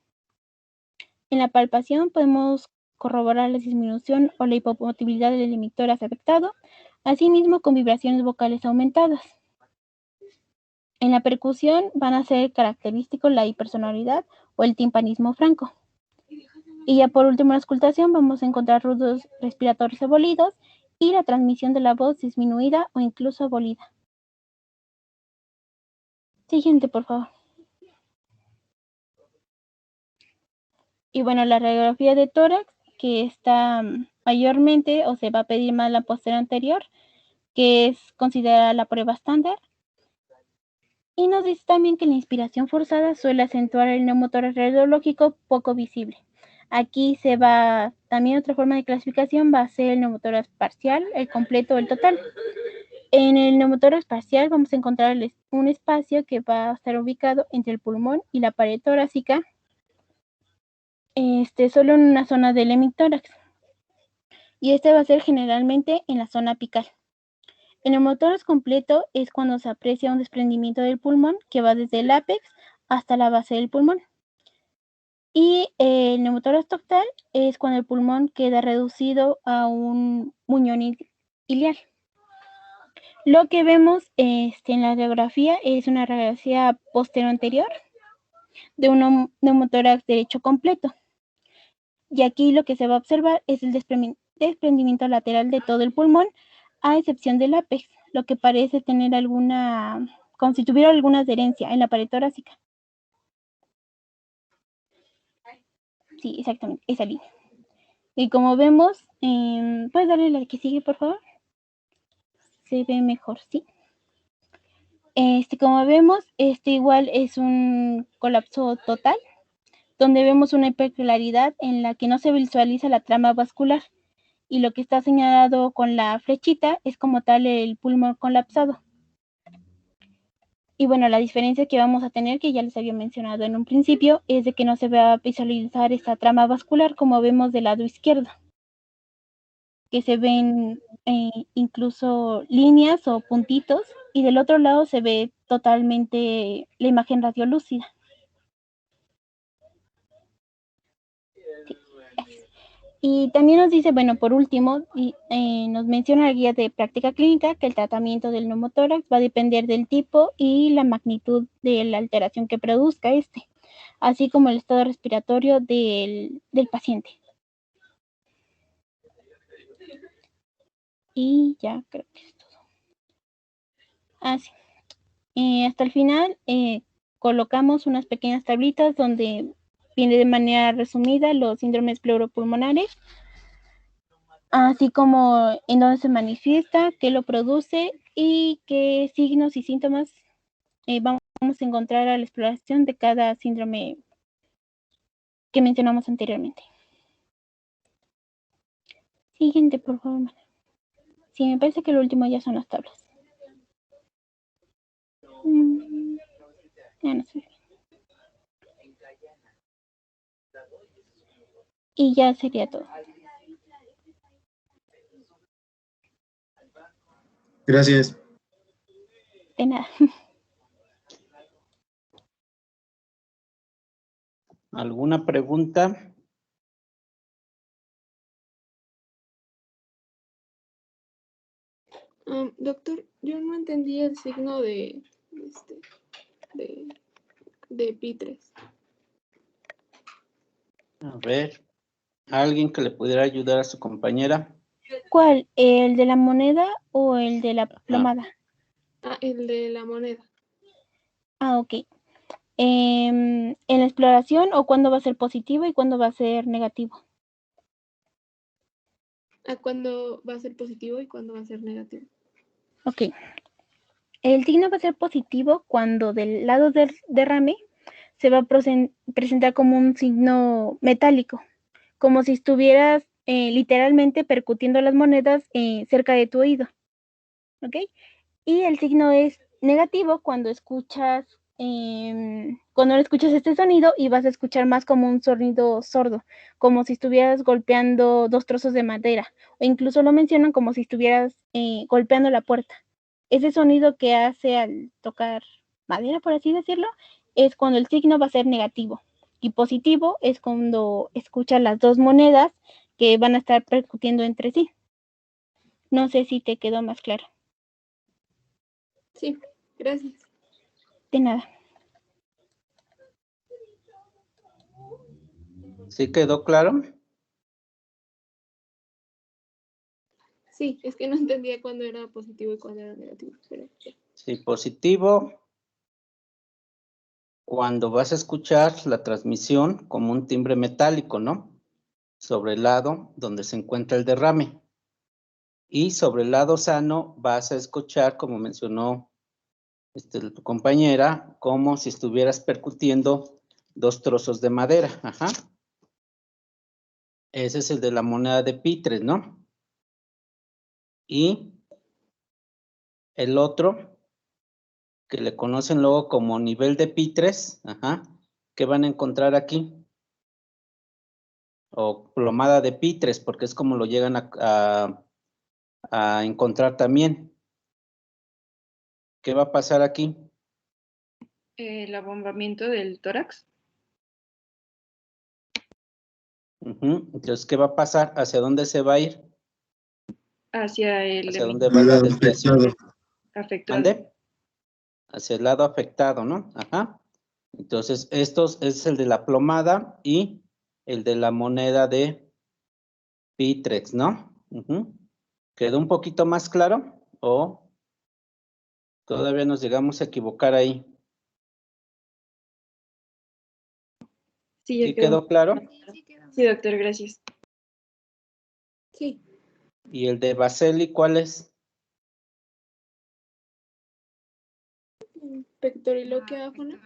En la palpación podemos corroborar la disminución o la hipomotibilidad del hemitórax afectado, asimismo con vibraciones vocales aumentadas. En la percusión van a ser característicos la hipersonoridad o el timpanismo franco. Y ya por último en la auscultación vamos a encontrar ruidos respiratorios abolidos y la transmisión de la voz disminuida o incluso abolida. Siguiente, por favor. Y bueno, la radiografía de tórax, que está mayormente o se va a pedir más la posterior anterior, que es considerada la prueba estándar. Y nos dice también que la inspiración forzada suele acentuar el neumotórax radiológico poco visible. Aquí se va, también otra forma de clasificación va a ser el neumotórax parcial, el completo o el total. En el neumotórax parcial vamos a encontrar un espacio que va a estar ubicado entre el pulmón y la pared torácica, solo en una zona del hemitórax. Y va a ser generalmente en la zona apical. El neumotórax completo es cuando se aprecia un desprendimiento del pulmón que va desde el ápex hasta la base del pulmón. Y el neumotórax total es cuando el pulmón queda reducido a un muñón ilial. Lo que vemos en la radiografía es una radiografía posterior-anterior de un neumotórax derecho completo. Y aquí lo que se va a observar es el desprendimiento lateral de todo el pulmón, a excepción del ápex, lo que parece tener como si tuviera alguna adherencia en la pared torácica. Sí, exactamente, esa línea. Y como vemos, ¿puedes darle la que sigue, por favor? Se ve mejor, sí. Como vemos, igual es un colapso total, donde vemos una hiperclaridad en la que no se visualiza la trama vascular, y lo que está señalado con la flechita es como tal el pulmón colapsado. Y bueno, la diferencia que vamos a tener, que ya les había mencionado en un principio, es de que no se va a visualizar esta trama vascular como vemos del lado izquierdo, que se ven incluso líneas o puntitos, y del otro lado se ve totalmente la imagen radiolúcida. Sí. Y también nos dice, bueno, por último, nos menciona la guía de práctica clínica que el tratamiento del neumotórax va a depender del tipo y la magnitud de la alteración que produzca así como el estado respiratorio del paciente. Y ya creo que es todo. Así. Hasta el final colocamos unas pequeñas tablitas donde viene de manera resumida los síndromes pleuropulmonares, así como en dónde se manifiesta, qué lo produce y qué signos y síntomas vamos a encontrar a la exploración de cada síndrome que mencionamos anteriormente. Siguiente, por favor. Sí, me parece que lo último ya son las tablas. Ya no sé. Y ya sería todo. Gracias. De nada. ¿Alguna pregunta? Doctor, yo no entendí el signo de P3. A ver, ¿alguien que le pudiera ayudar a su compañera? ¿Cuál? ¿El de la moneda o el de la plomada? El de la moneda. Ok. ¿En la exploración o cuándo va a ser positivo y cuándo va a ser negativo? ¿A cuándo va a ser positivo y cuándo va a ser negativo? Ok. El signo va a ser positivo cuando del lado del derrame se va a presentar como un signo metálico, como si estuvieras literalmente percutiendo las monedas cerca de tu oído. ¿Ok? Y el signo es negativo cuando no escuchas este sonido y vas a escuchar más como un sonido sordo, como si estuvieras golpeando dos trozos de madera, o incluso lo mencionan como si estuvieras golpeando la puerta. Ese sonido que hace al tocar madera, por así decirlo, es cuando el signo va a ser negativo. Y positivo es cuando escuchas las dos monedas que van a estar percutiendo entre sí. No sé si te quedó más claro. Sí, gracias. De nada. ¿Sí quedó claro? Sí, es que no entendía cuándo era positivo y cuándo era negativo. Pero ya. Sí, positivo. Cuando vas a escuchar la transmisión como un timbre metálico, ¿no? Sobre el lado donde se encuentra el derrame. Y sobre el lado sano vas a escuchar, como mencionó tu compañera, como si estuvieras percutiendo dos trozos de madera. Ajá. Ese es el de la moneda de P3, ¿no? Y el otro, que le conocen luego como nivel de P3, ajá, ¿qué van a encontrar aquí? O plomada de P3, porque es como lo llegan a encontrar también. ¿Qué va a pasar aquí? El abombamiento del tórax. Entonces, ¿qué va a pasar? ¿Hacia dónde se va a ir? Hacia el ¿Hacia dónde va la desviación? afectado. ¿Mande? Hacia el lado afectado, ¿no? Ajá. Entonces, estos es el de la plomada y el de la moneda de Pitrex, ¿no? ¿Quedó un poquito más claro? ¿O todavía nos llegamos a equivocar ahí? Sí, ya ¿Sí quedó claro? Sí, doctor, gracias. Sí. ¿Y el de Baseli cuál es? Pectoriloquia áfona.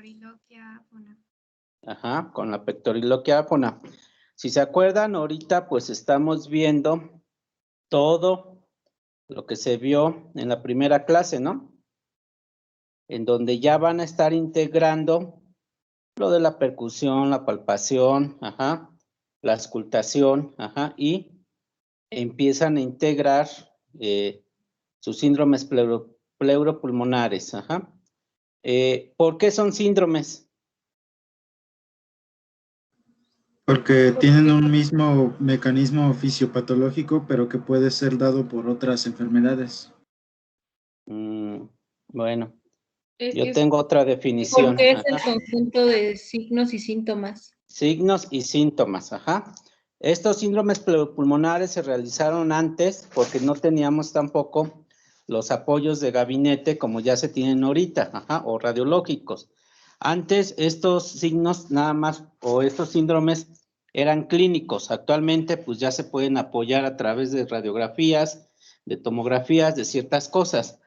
Ajá, con la pectoriloquia áfona. Si se acuerdan, ahorita pues estamos viendo todo lo que se vio en la primera clase, ¿no? En donde ya van a estar integrando lo de la percusión, la palpación, ajá, la auscultación, ajá, y empiezan a integrar sus síndromes pleuropulmonares, ajá. ¿Por qué son síndromes? Porque tienen un mismo mecanismo fisiopatológico, pero que puede ser dado por otras enfermedades. Bueno, Es yo que tengo otra definición. porque es el Ajá. conjunto de signos y síntomas. Signos y síntomas, ajá. Estos síndromes pleuropulmonares se realizaron antes porque no teníamos tampoco los apoyos de gabinete como ya se tienen ahorita, ajá, o radiológicos. Antes estos signos nada más, o estos síndromes eran clínicos. Actualmente pues ya se pueden apoyar a través de radiografías, de tomografías, de ciertas cosas.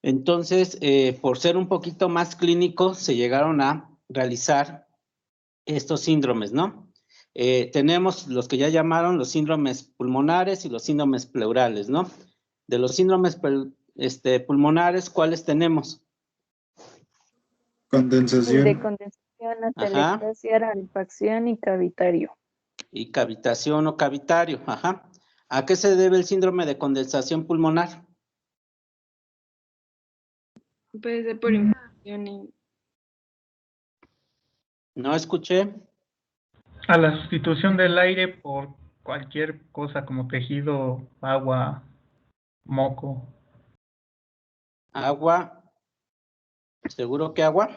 Entonces, por ser un poquito más clínicos, se llegaron a realizar estos síndromes, ¿no? Tenemos los que ya llamaron los síndromes pulmonares y los síndromes pleurales, ¿no? De los síndromes pulmonares, ¿cuáles tenemos? Condensación. De condensación, atelectasia, rarefacción y cavitario. Y cavitación o cavitario, ajá. ¿A qué se debe el síndrome de condensación pulmonar? Puede ser por infección y... No escuché. A la sustitución del aire por cualquier cosa como tejido, agua, moco. Agua. ¿Seguro que agua?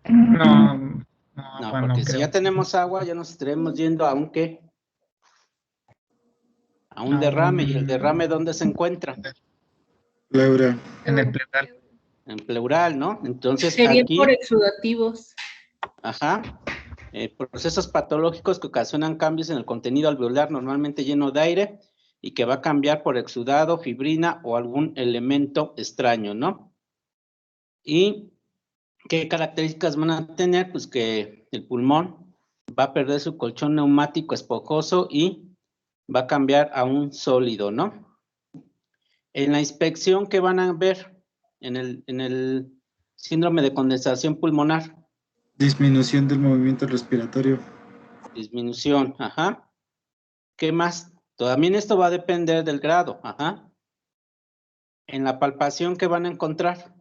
No, No, bueno, porque si creo. ya tenemos agua, ya nos estaremos yendo a un ¿qué? A un derrame. ¿Y el derrame dónde se encuentra? Pleura. En el pleural. En pleural, ¿no? Entonces Sería aquí, por exudativos. ajá, procesos patológicos que ocasionan cambios en el contenido alveolar normalmente lleno de aire y que va a cambiar por exudado, fibrina o algún elemento extraño, ¿no? ¿Y qué características van a tener? Pues que el pulmón va a perder su colchón neumático esponjoso y va a cambiar a un sólido, ¿no? En la inspección, ¿qué van a ver en el síndrome de condensación pulmonar? Disminución del movimiento respiratorio. Disminución, ajá. ¿Qué más? También esto va a depender del grado, ajá. En la palpación, ¿qué van a encontrar?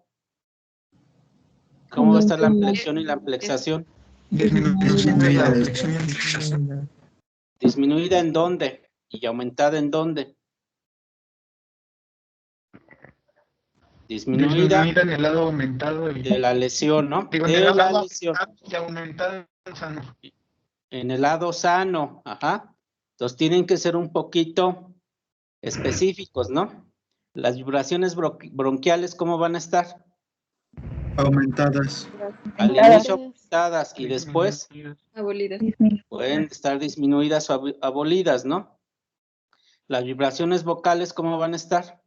¿Cómo va a estar la flexión y la amplexación? Disminuida. ¿Disminuida en dónde? ¿Y aumentada en dónde? Disminuida en el lado aumentado y de la lesión, ¿no? digo, en De el la lado lesión. y aumentado en sano. En el lado sano, ajá. Entonces tienen que ser un poquito específicos, ¿no? Las vibraciones bronquiales, ¿cómo van a estar? Aumentadas. Al inicio aumentadas y después abolidas. pueden estar disminuidas o abolidas, ¿no? Las vibraciones vocales, ¿cómo van a estar?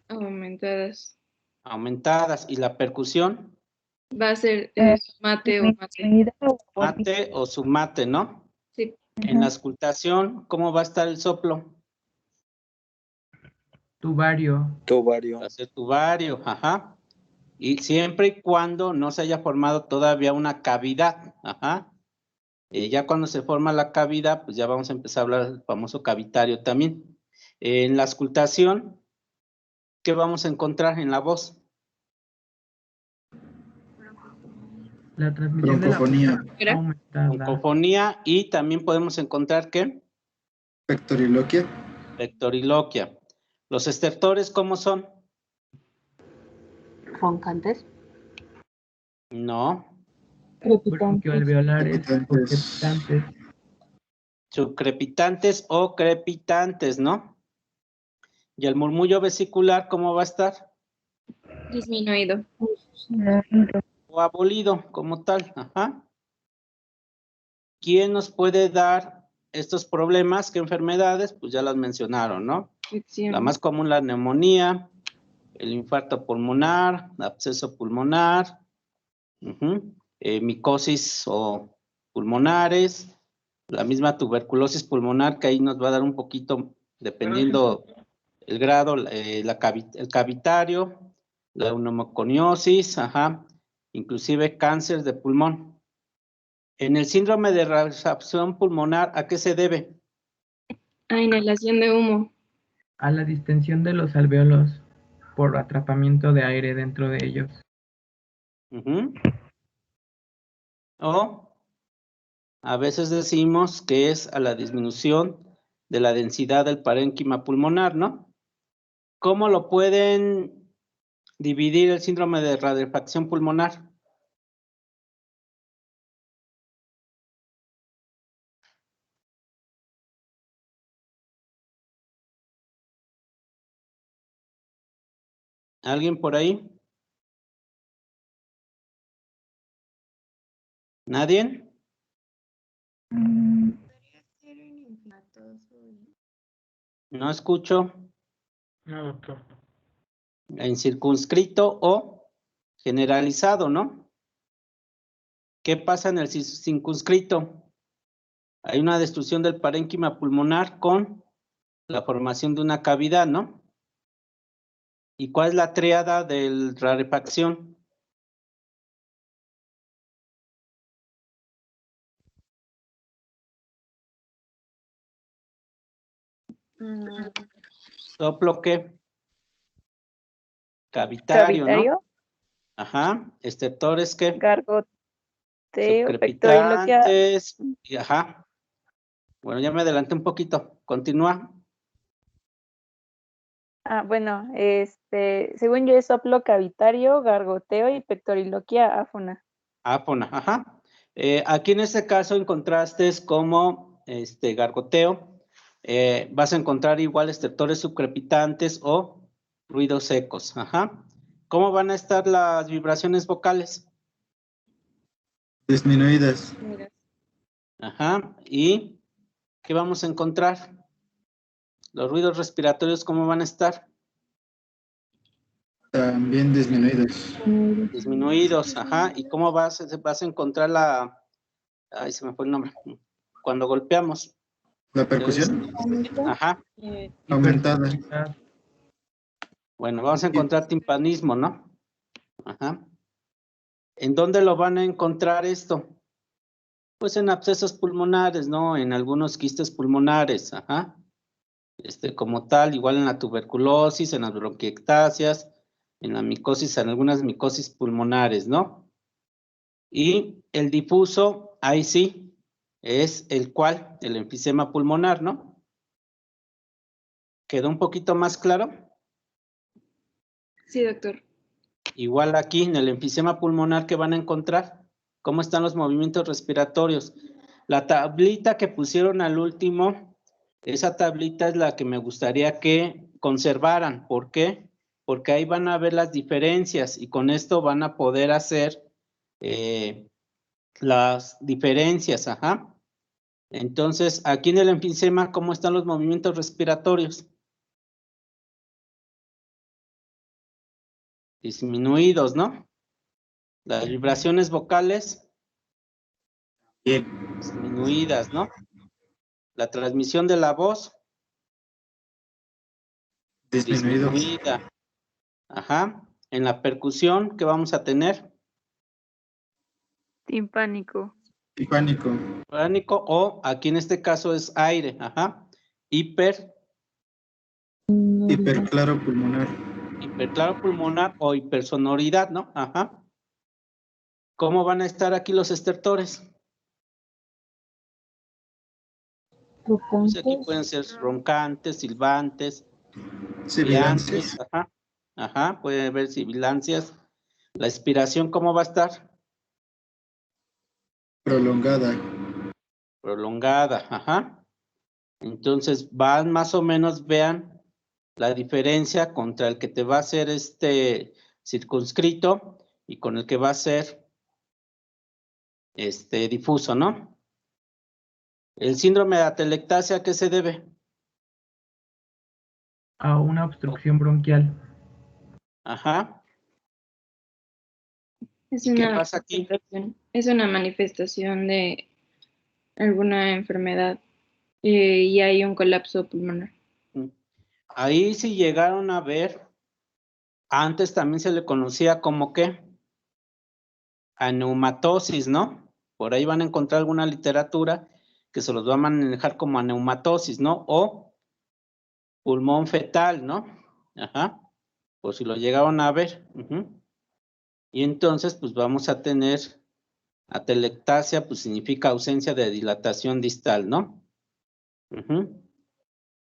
Aumentadas. Aumentadas. ¿Y la percusión? Va a ser mate o mate. Mate o sumate, ¿no? Sí. En la auscultación, ¿cómo va a estar el soplo? tubario. Va a ser tubario, ajá. Y siempre y cuando no se haya formado todavía una cavidad, ajá. Ya cuando se forma la cavidad, pues ya vamos a empezar a hablar del famoso cavitario también. En la auscultación, ¿qué vamos a encontrar en la voz? La transmisión de la Broncofonía. voz ¿Era? aumentada. Oncofonía y también podemos encontrar ¿qué? Pectoriloquia. Vectoriloquia. ¿Los estertores cómo son? Roncantes. No. Bronquioalveolares o Crepitantes. crepitantes. Subcrepitantes o crepitantes, ¿no? ¿Y el murmullo vesicular cómo va a estar? Disminuido. O abolido como tal. Ajá. ¿Quién nos puede dar estos problemas? ¿Qué enfermedades? Pues ya las mencionaron, ¿no? La más común, la neumonía, el infarto pulmonar, absceso pulmonar, micosis o pulmonares, la misma tuberculosis pulmonar, que ahí nos va a dar un poquito, dependiendo el grado, el cavitario, la neumoconiosis, inclusive cáncer de pulmón. En el síndrome de reabsorción pulmonar, ¿a qué se debe? A inhalación de humo. A la distensión de los alvéolos por atrapamiento de aire dentro de ellos. O a veces decimos que es a la disminución de la densidad del parénquima pulmonar, ¿no? ¿Cómo lo pueden dividir el síndrome de rarefacción pulmonar? ¿Alguien por ahí? ¿Nadie? No escucho. No, doctor. En circunscrito o generalizado, ¿no? ¿Qué pasa en el circunscrito? Hay una destrucción del parénquima pulmonar con la formación de una cavidad, ¿no? ¿Y cuál es la tríada de rarefacción? ¿Soplo qué? Cavitario, ¿no? Ajá. ¿Estertores qué? Gargoteo, pectoriloquia. Subcrepitantes. Y ajá. Bueno, ya me adelanté un poquito. Continúa. Bueno, según yo es soplo cavitario, gargoteo y pectoriloquia áfona. Áfona, ajá. Aquí en este caso encontraste como gargoteo. Vas a encontrar igual estertores subcrepitantes o ruidos secos. Ajá. ¿Cómo van a estar las vibraciones vocales? Disminuidas. Ajá. ¿Y qué vamos a encontrar? Los ruidos respiratorios, ¿cómo van a estar? También disminuidas. Disminuidos, ajá. ¿Y cómo vas a encontrar ay, se me fue el nombre. Cuando golpeamos. ¿La percusión? Ajá. Aumentada. Bueno, vamos a encontrar timpanismo, ¿no? Ajá. ¿En dónde lo van a encontrar esto? Pues en abscesos pulmonares, ¿no? En algunos quistes pulmonares, ajá. Como tal, igual en la tuberculosis, en las bronquiectasias, en la micosis, en algunas micosis pulmonares, ¿no? Y el difuso, ahí sí, es el enfisema pulmonar, ¿no? ¿Quedó un poquito más claro? Sí, doctor. Igual aquí en el enfisema pulmonar que van a encontrar, cómo están los movimientos respiratorios. La tablita que pusieron al último, esa tablita es la que me gustaría que conservaran. ¿Por qué? Porque ahí van a ver las diferencias y con esto van a poder hacer las diferencias, ajá. Entonces, aquí en el enfisema, ¿cómo están los movimientos respiratorios? Disminuidos, ¿no? Las vibraciones vocales Bien. disminuidas, ¿no? La transmisión de la voz Disminuidos. disminuida. Ajá. En la percusión, ¿qué vamos a tener? Timpánico. Timpánico. Timpánico o aquí en este caso es aire. Ajá. Hiperclaro pulmonar. Hiperclaro pulmonar o hipersonoridad, ¿no? Ajá. ¿Cómo van a estar aquí los estertores? Pues aquí pueden ser roncantes, silbantes, Sibilancias. Ajá, puede haber sibilancias. La expiración, ¿cómo va a estar? Prolongada. Prolongada, ajá. Entonces van más o menos, vean la diferencia contra el que te va a hacer circunscrito y con el que va a ser difuso, ¿no? El síndrome de atelectasia, ¿a qué se debe? A una obstrucción bronquial. Ajá. Es ¿Qué una pasa aquí? Es una manifestación de alguna enfermedad y hay un colapso pulmonar. Ahí sí llegaron a ver, antes también se le conocía como ¿qué? Aneumatosis, ¿no? Por ahí van a encontrar alguna literatura que se los va a manejar como aneumatosis, ¿no? O pulmón fetal, ¿no? Ajá. Por si lo llegaron a ver. Y entonces, pues vamos a tener atelectasia, pues significa ausencia de dilatación distal, ¿no?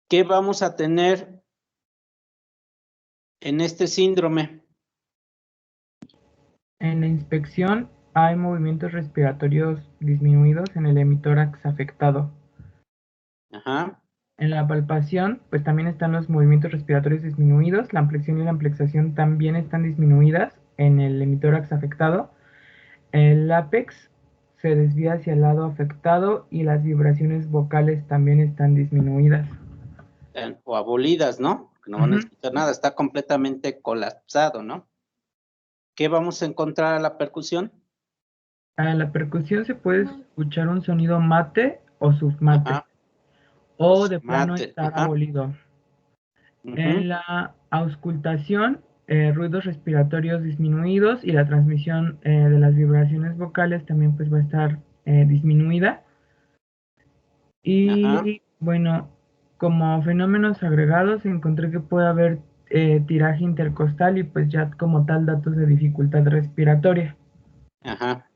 ¿Qué vamos a tener en este síndrome? En la inspección hay movimientos respiratorios disminuidos en el hemitórax afectado. Ajá. En la palpación, pues también están los movimientos respiratorios disminuidos, la ampliación y la amplexación también están disminuidas en el hemitórax afectado. El lápex se desvía hacia el lado afectado y las vibraciones vocales también están disminuidas. O abolidas, ¿no? Que no van a escuchar nada, está completamente colapsado, ¿no? ¿Qué vamos a encontrar a la percusión? A la percusión se puede escuchar un sonido mate o submate, o de plano Submate, estar abolido. En la auscultación, ruidos respiratorios disminuidos y la transmisión de las vibraciones vocales también pues va a estar disminuida. Y bueno, como fenómenos agregados encontré que puede haber tiraje intercostal y pues ya como tal datos de dificultad respiratoria. Ajá.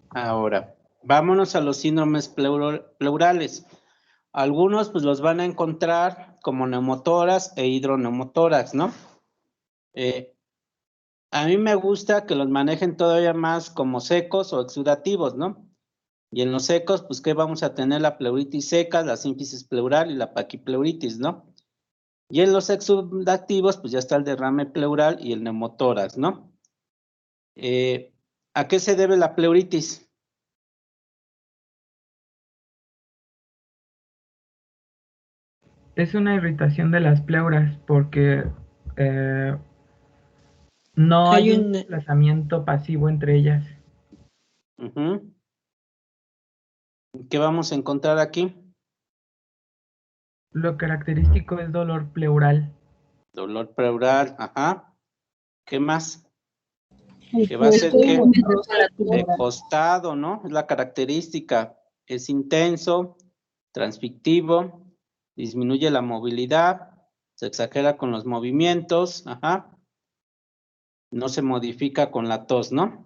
Ahora, vámonos a los síndromes pleurales. Algunos pues los van a encontrar como neumotórax e hidroneumotórax, ¿no? A mí me gusta que los manejen todavía más como secos o exudativos, ¿no? Y en los secos, pues, ¿qué vamos a tener? La pleuritis seca, la sínfisis pleural y la paquipleuritis, ¿no? Y en los exudativos, pues ya está el derrame pleural y el neumotórax, ¿no? ¿A qué se debe la pleuritis? Es una irritación de las pleuras porque no hay un desplazamiento pasivo entre ellas. ¿Qué vamos a encontrar aquí? Lo característico es dolor pleural. Dolor pleural, ajá. ¿Qué más? Que va a ser que de costado, ¿no? Es la característica. Es intenso, transfictivo, disminuye la movilidad, se exagera con los movimientos, ajá. No se modifica con la tos, ¿no?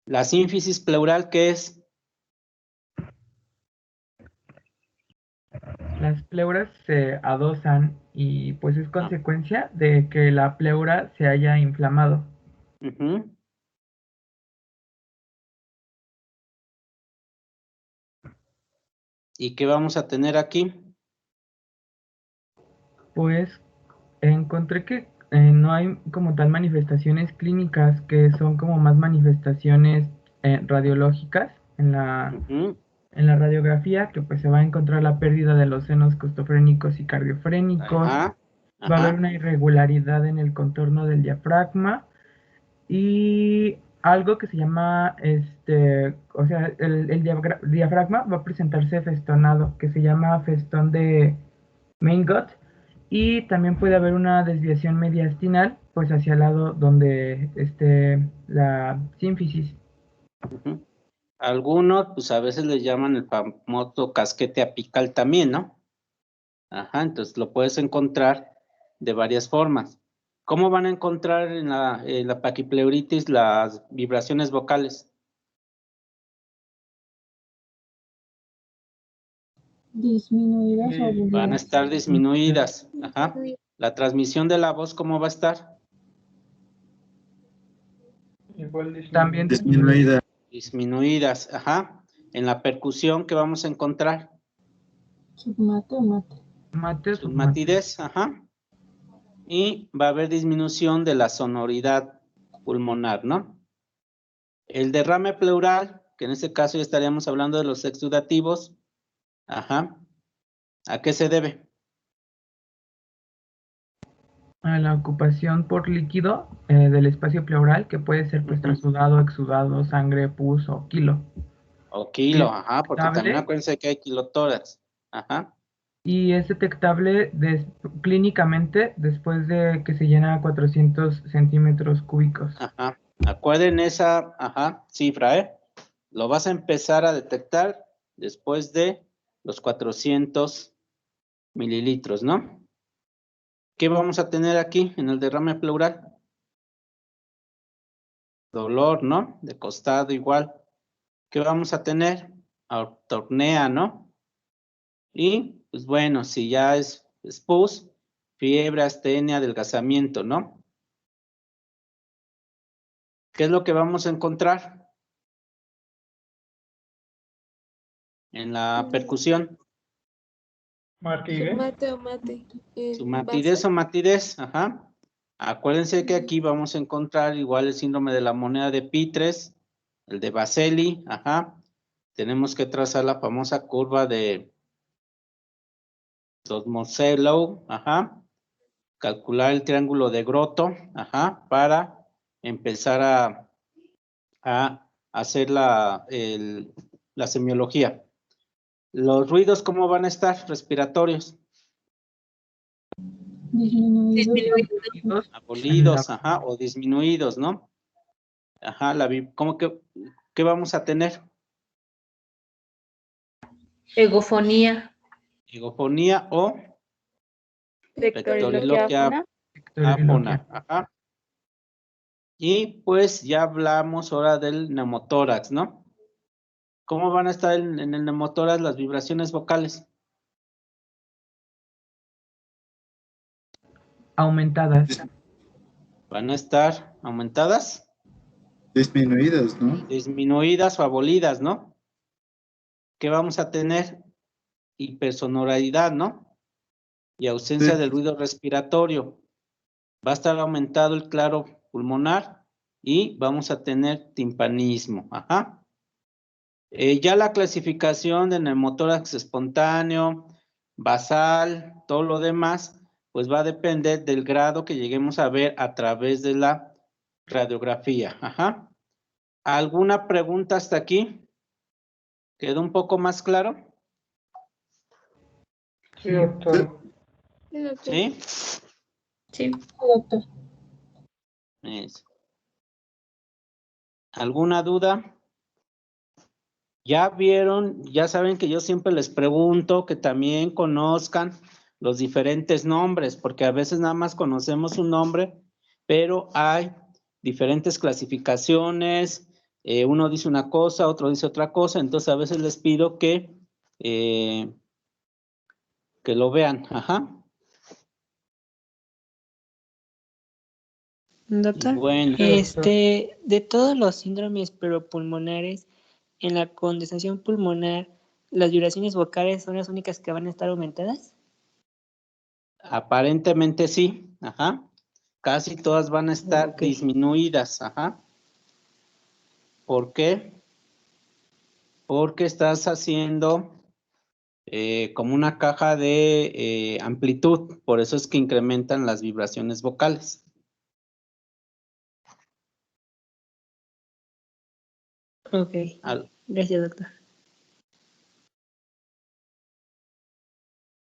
La sínfisis pleural, ¿qué es? Las pleuras se adosan y pues es consecuencia de que la pleura se haya inflamado. ¿Y qué vamos a tener aquí? Pues encontré que no hay como tal manifestaciones clínicas, que son como más manifestaciones radiológicas en la radiografía, que pues se va a encontrar la pérdida de los senos costofrénicos y cardiofrénicos. Va a haber una irregularidad en el contorno del diafragma y algo que se llama, o sea, el diafragma va a presentarse festonado, que se llama festón de Maingot, y también puede haber una desviación mediastinal, pues hacia el lado donde esté la sínfisis. Algunos, pues a veces le llaman el famoso casquete apical también, ¿no? Ajá, entonces lo puedes encontrar de varias formas. ¿Cómo van a encontrar en la paquipleuritis las vibraciones vocales? Disminuidas o abolidas. Van a estar disminuidas. Ajá. La transmisión de la voz, ¿cómo va a estar? Igual también Disminuida. Disminuidas. Ajá. En la percusión, ¿qué vamos a encontrar? Submate o mate. mate o submate. Submatidez. Ajá. Y va a haber disminución de la sonoridad pulmonar, ¿no? El derrame pleural, que en este caso ya estaríamos hablando de los exudativos. Ajá. ¿A qué se debe? A la ocupación por líquido del espacio pleural, que puede ser pues trasudado, exudado, sangre, pus o quilo. O kilo, Es ajá, porque detectable. también acuérdense que hay kilotórax. Ajá. Y es detectable clínicamente después de que se llena a 400 centímetros cúbicos. Ajá. Acuerden esa, ajá, cifra, ¿eh? Lo vas a empezar a detectar después de los 400 mililitros, ¿no? ¿Qué vamos a tener aquí en el derrame pleural? Dolor, ¿no? De costado igual. ¿Qué vamos a tener? Autornea, ¿no? Y, pues bueno, si ya es pus, fiebre, astenia, adelgazamiento, ¿no? ¿Qué es lo que vamos a encontrar en la percusión? Mate o mate. Su matidez o matidez, ajá. Acuérdense que aquí vamos a encontrar igual el síndrome de la moneda de Pitres, el de Baselli, ajá. Tenemos que trazar la famosa curva de Dodmoncello, ajá. Calcular el triángulo de Grotto, ajá, para empezar a hacer la semiología. Los ruidos, ¿cómo van a estar? Respiratorios. Disminuidos. Abolidos, ajá, o disminuidos, ¿no? Ajá, ¿cómo que qué vamos a tener? Egofonía. Egofonía o Pectoriloquia áfona, ajá. Y pues ya hablamos ahora del neumotórax, ¿no? ¿Cómo van a estar en el neumotórax las vibraciones vocales? Aumentadas. Van a estar aumentadas, Disminuidas, ¿no? disminuidas o abolidas, ¿no? ¿Qué vamos a tener? Hipersonoridad, ¿no? Y ausencia Sí. del ruido respiratorio. Va a estar aumentado el claro pulmonar y vamos a tener timpanismo. Ajá. Ya la clasificación de neumotórax espontáneo, basal, todo lo demás, pues va a depender del grado que lleguemos a ver a través de la radiografía. Ajá. ¿Alguna pregunta hasta aquí? ¿Quedó un poco más claro? Sí, doctor. ¿Sí? Sí. Doctor. Eso. ¿Alguna duda? Ya vieron, ya saben que yo siempre les pregunto que también conozcan los diferentes nombres, porque a veces nada más conocemos un nombre, pero hay diferentes clasificaciones, uno dice una cosa, otro dice otra cosa, entonces a veces les pido que lo vean, ajá. Doctor, Bueno, de todos los síndromes pleuropulmonares, en la condensación pulmonar, ¿las vibraciones vocales son las únicas que van a estar aumentadas? aparentemente sí, ajá. Casi todas van a estar Ok. disminuidas, ajá. ¿Por qué? Porque estás haciendo como una caja de amplitud, por eso es que incrementan las vibraciones vocales. Ok. Al- Gracias, doctor.